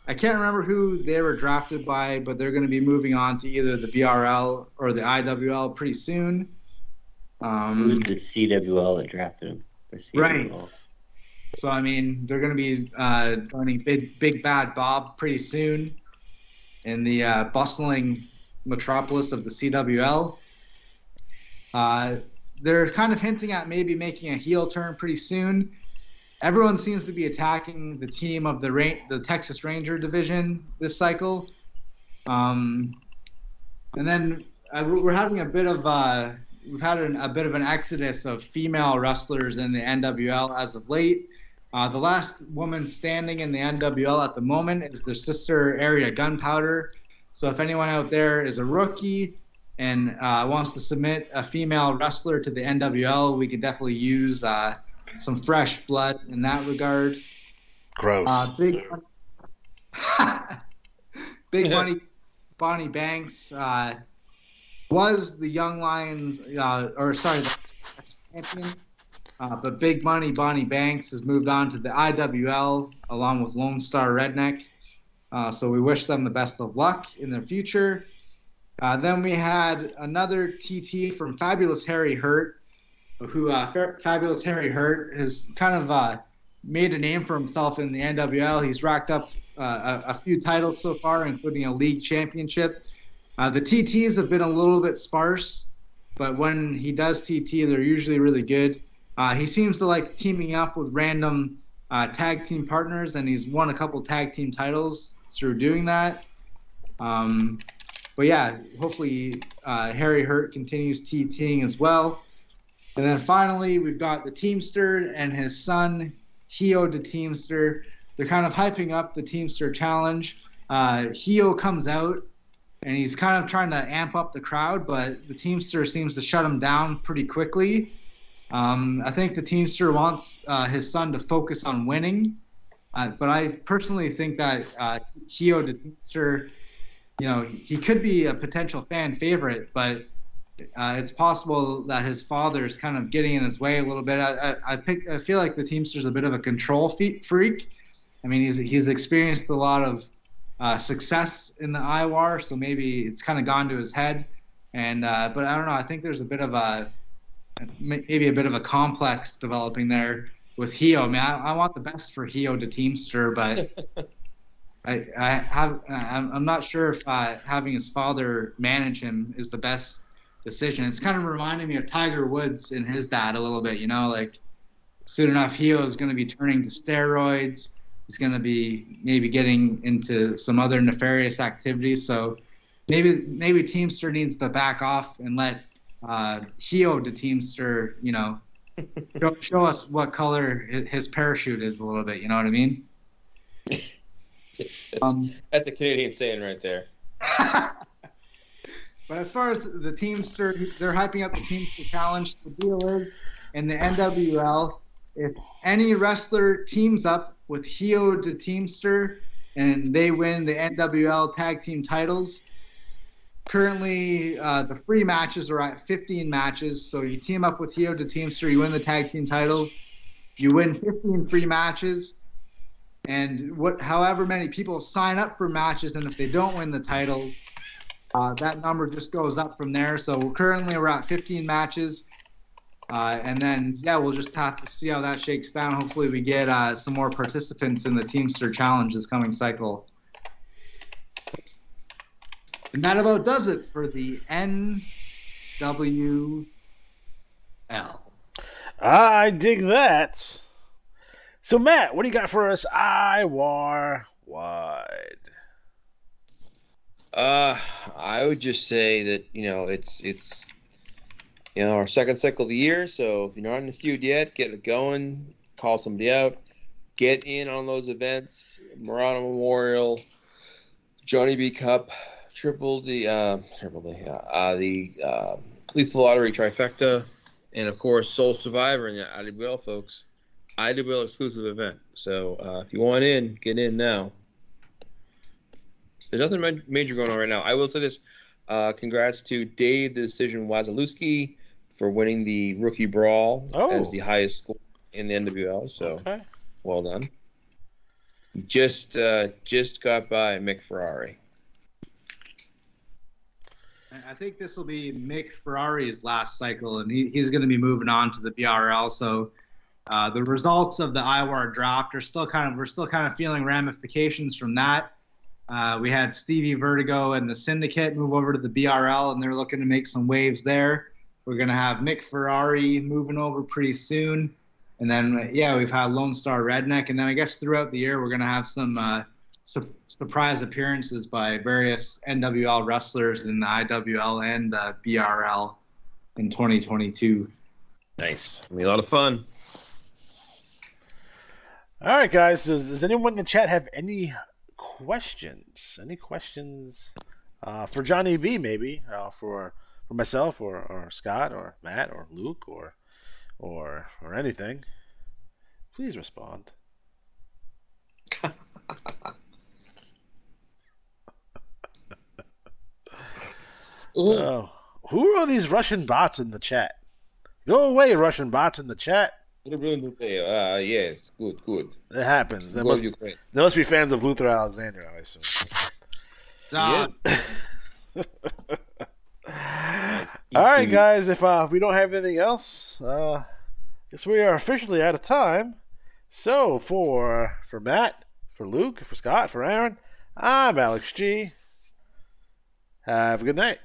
I can't remember who they were drafted by, but they're going to be moving on to either the BRL or the IWL pretty soon. Who's the CWL that drafted him? Right. So, I mean, they're going to be joining Big Bad Bob pretty soon in the bustling metropolis of the CWL. They're kind of hinting at maybe making a heel turn pretty soon. Everyone seems to be attacking the team of the Texas Ranger division this cycle. And then we're having we've had a bit of an exodus of female wrestlers in the NWL as of late. The last woman standing in the NWL at the moment is their sister Aria Gunpowder. So if anyone out there is a rookie and wants to submit a female wrestler to the NWL, we could definitely use some fresh blood in that regard. Gross. Big Money Bonnie Banks was the Young Lions, the champion. But Big Money Bonnie Banks has moved on to the IWL along with Lone Star Redneck. So we wish them the best of luck in the future. Then we had another TT from Fabulous Harry Hurt, who Fabulous Harry Hurt has kind of made a name for himself in the NWL. He's racked up a few titles so far, including a league championship. The TTs have been a little bit sparse, but when he does TT, they're usually really good. He seems to like teaming up with random tag team partners, and he's won a couple tag team titles through doing that. But yeah, hopefully Harry Hurt continues TTing as well. And then finally, we've got the Teamster and his son, Hio the Teamster. They're kind of hyping up the Teamster Challenge. Hio comes out, and he's kind of trying to amp up the crowd, but the Teamster seems to shut him down pretty quickly. I think the Teamster wants his son to focus on winning, but I personally think that Hio the Teamster, he could be a potential fan favorite, but it's possible that his father is kind of getting in his way a little bit. I feel like the Teamster's a bit of a control freak. I mean, he's experienced a lot of success in the IWAR, so maybe it's kind of gone to his head. And but I don't know. I think there's maybe a bit of a complex developing there with Hio. I mean, I want the best for Hio the Teamster, but I'm not sure if having his father manage him is the best decision. It's kind of reminding me of Tiger Woods and his dad a little bit, like soon enough Hio is going to be turning to steroids. He's going to be maybe getting into some other nefarious activities. So maybe Teamster needs to back off and let Hio the Teamster, show us what color his parachute is a little bit. You know what I mean? That's a Canadian saying right there. But as far as the Teamster, they're hyping up the Teamster Challenge. The deal is, in the NWL, if any wrestler teams up with Hio the Teamster and they win the NWL tag team titles, currently the free matches are at 15 matches. So you team up with Hio the Teamster, you win the tag team titles. You win 15 free matches, and however many people sign up for matches, and if they don't win the titles, that number just goes up from there. So currently we're at 15 matches. And then, we'll just have to see how that shakes down. Hopefully we get some more participants in the Teamster Challenge this coming cycle. And that about does it for the NWL. I dig that. So, Matt, what do you got for us IWAR wide? I would just say that, it's our second cycle of the year, so if you're not in the feud yet, get it going, call somebody out, get in on those events, Murano Memorial, Johnny B Cup, the Lethal Lottery Trifecta, and of course Soul Survivor and the IWL, folks. IWL exclusive event. So if you want in, get in now. There's nothing major going on right now. I will say this. Congrats to Dave the Decision Wazalewski for winning the Rookie Brawl as the highest score in the NWL. So well done. Just got by Mick Ferrari. I think this will be Mick Ferrari's last cycle, and he's going to be moving on to the BRL. So the results of the IWAR draft we're still kind of feeling ramifications from that. We had Stevie Vertigo and the Syndicate move over to the BRL, and they're looking to make some waves there. We're going to have Mick Ferrari moving over pretty soon. And then, we've had Lone Star Redneck. And then I guess throughout the year, we're going to have some surprise appearances by various NWL wrestlers in the IWL and the BRL in 2022. Nice. It'll be a lot of fun. All right, guys. Does anyone in the chat have any questions? Any questions for Johnny B, maybe? For myself or Scott or Matt or Luke or anything? Please respond. Oh, who are these Russian bots in the chat? Go away, Russian bots in the chat. Yes, good. It happens. They must be fans of Luther Alexander, I assume. All right, guys. If we don't have anything else, guess we are officially out of time. So for Matt, for Luke, for Scott, for Aaron, I'm Alex G. Have a good night.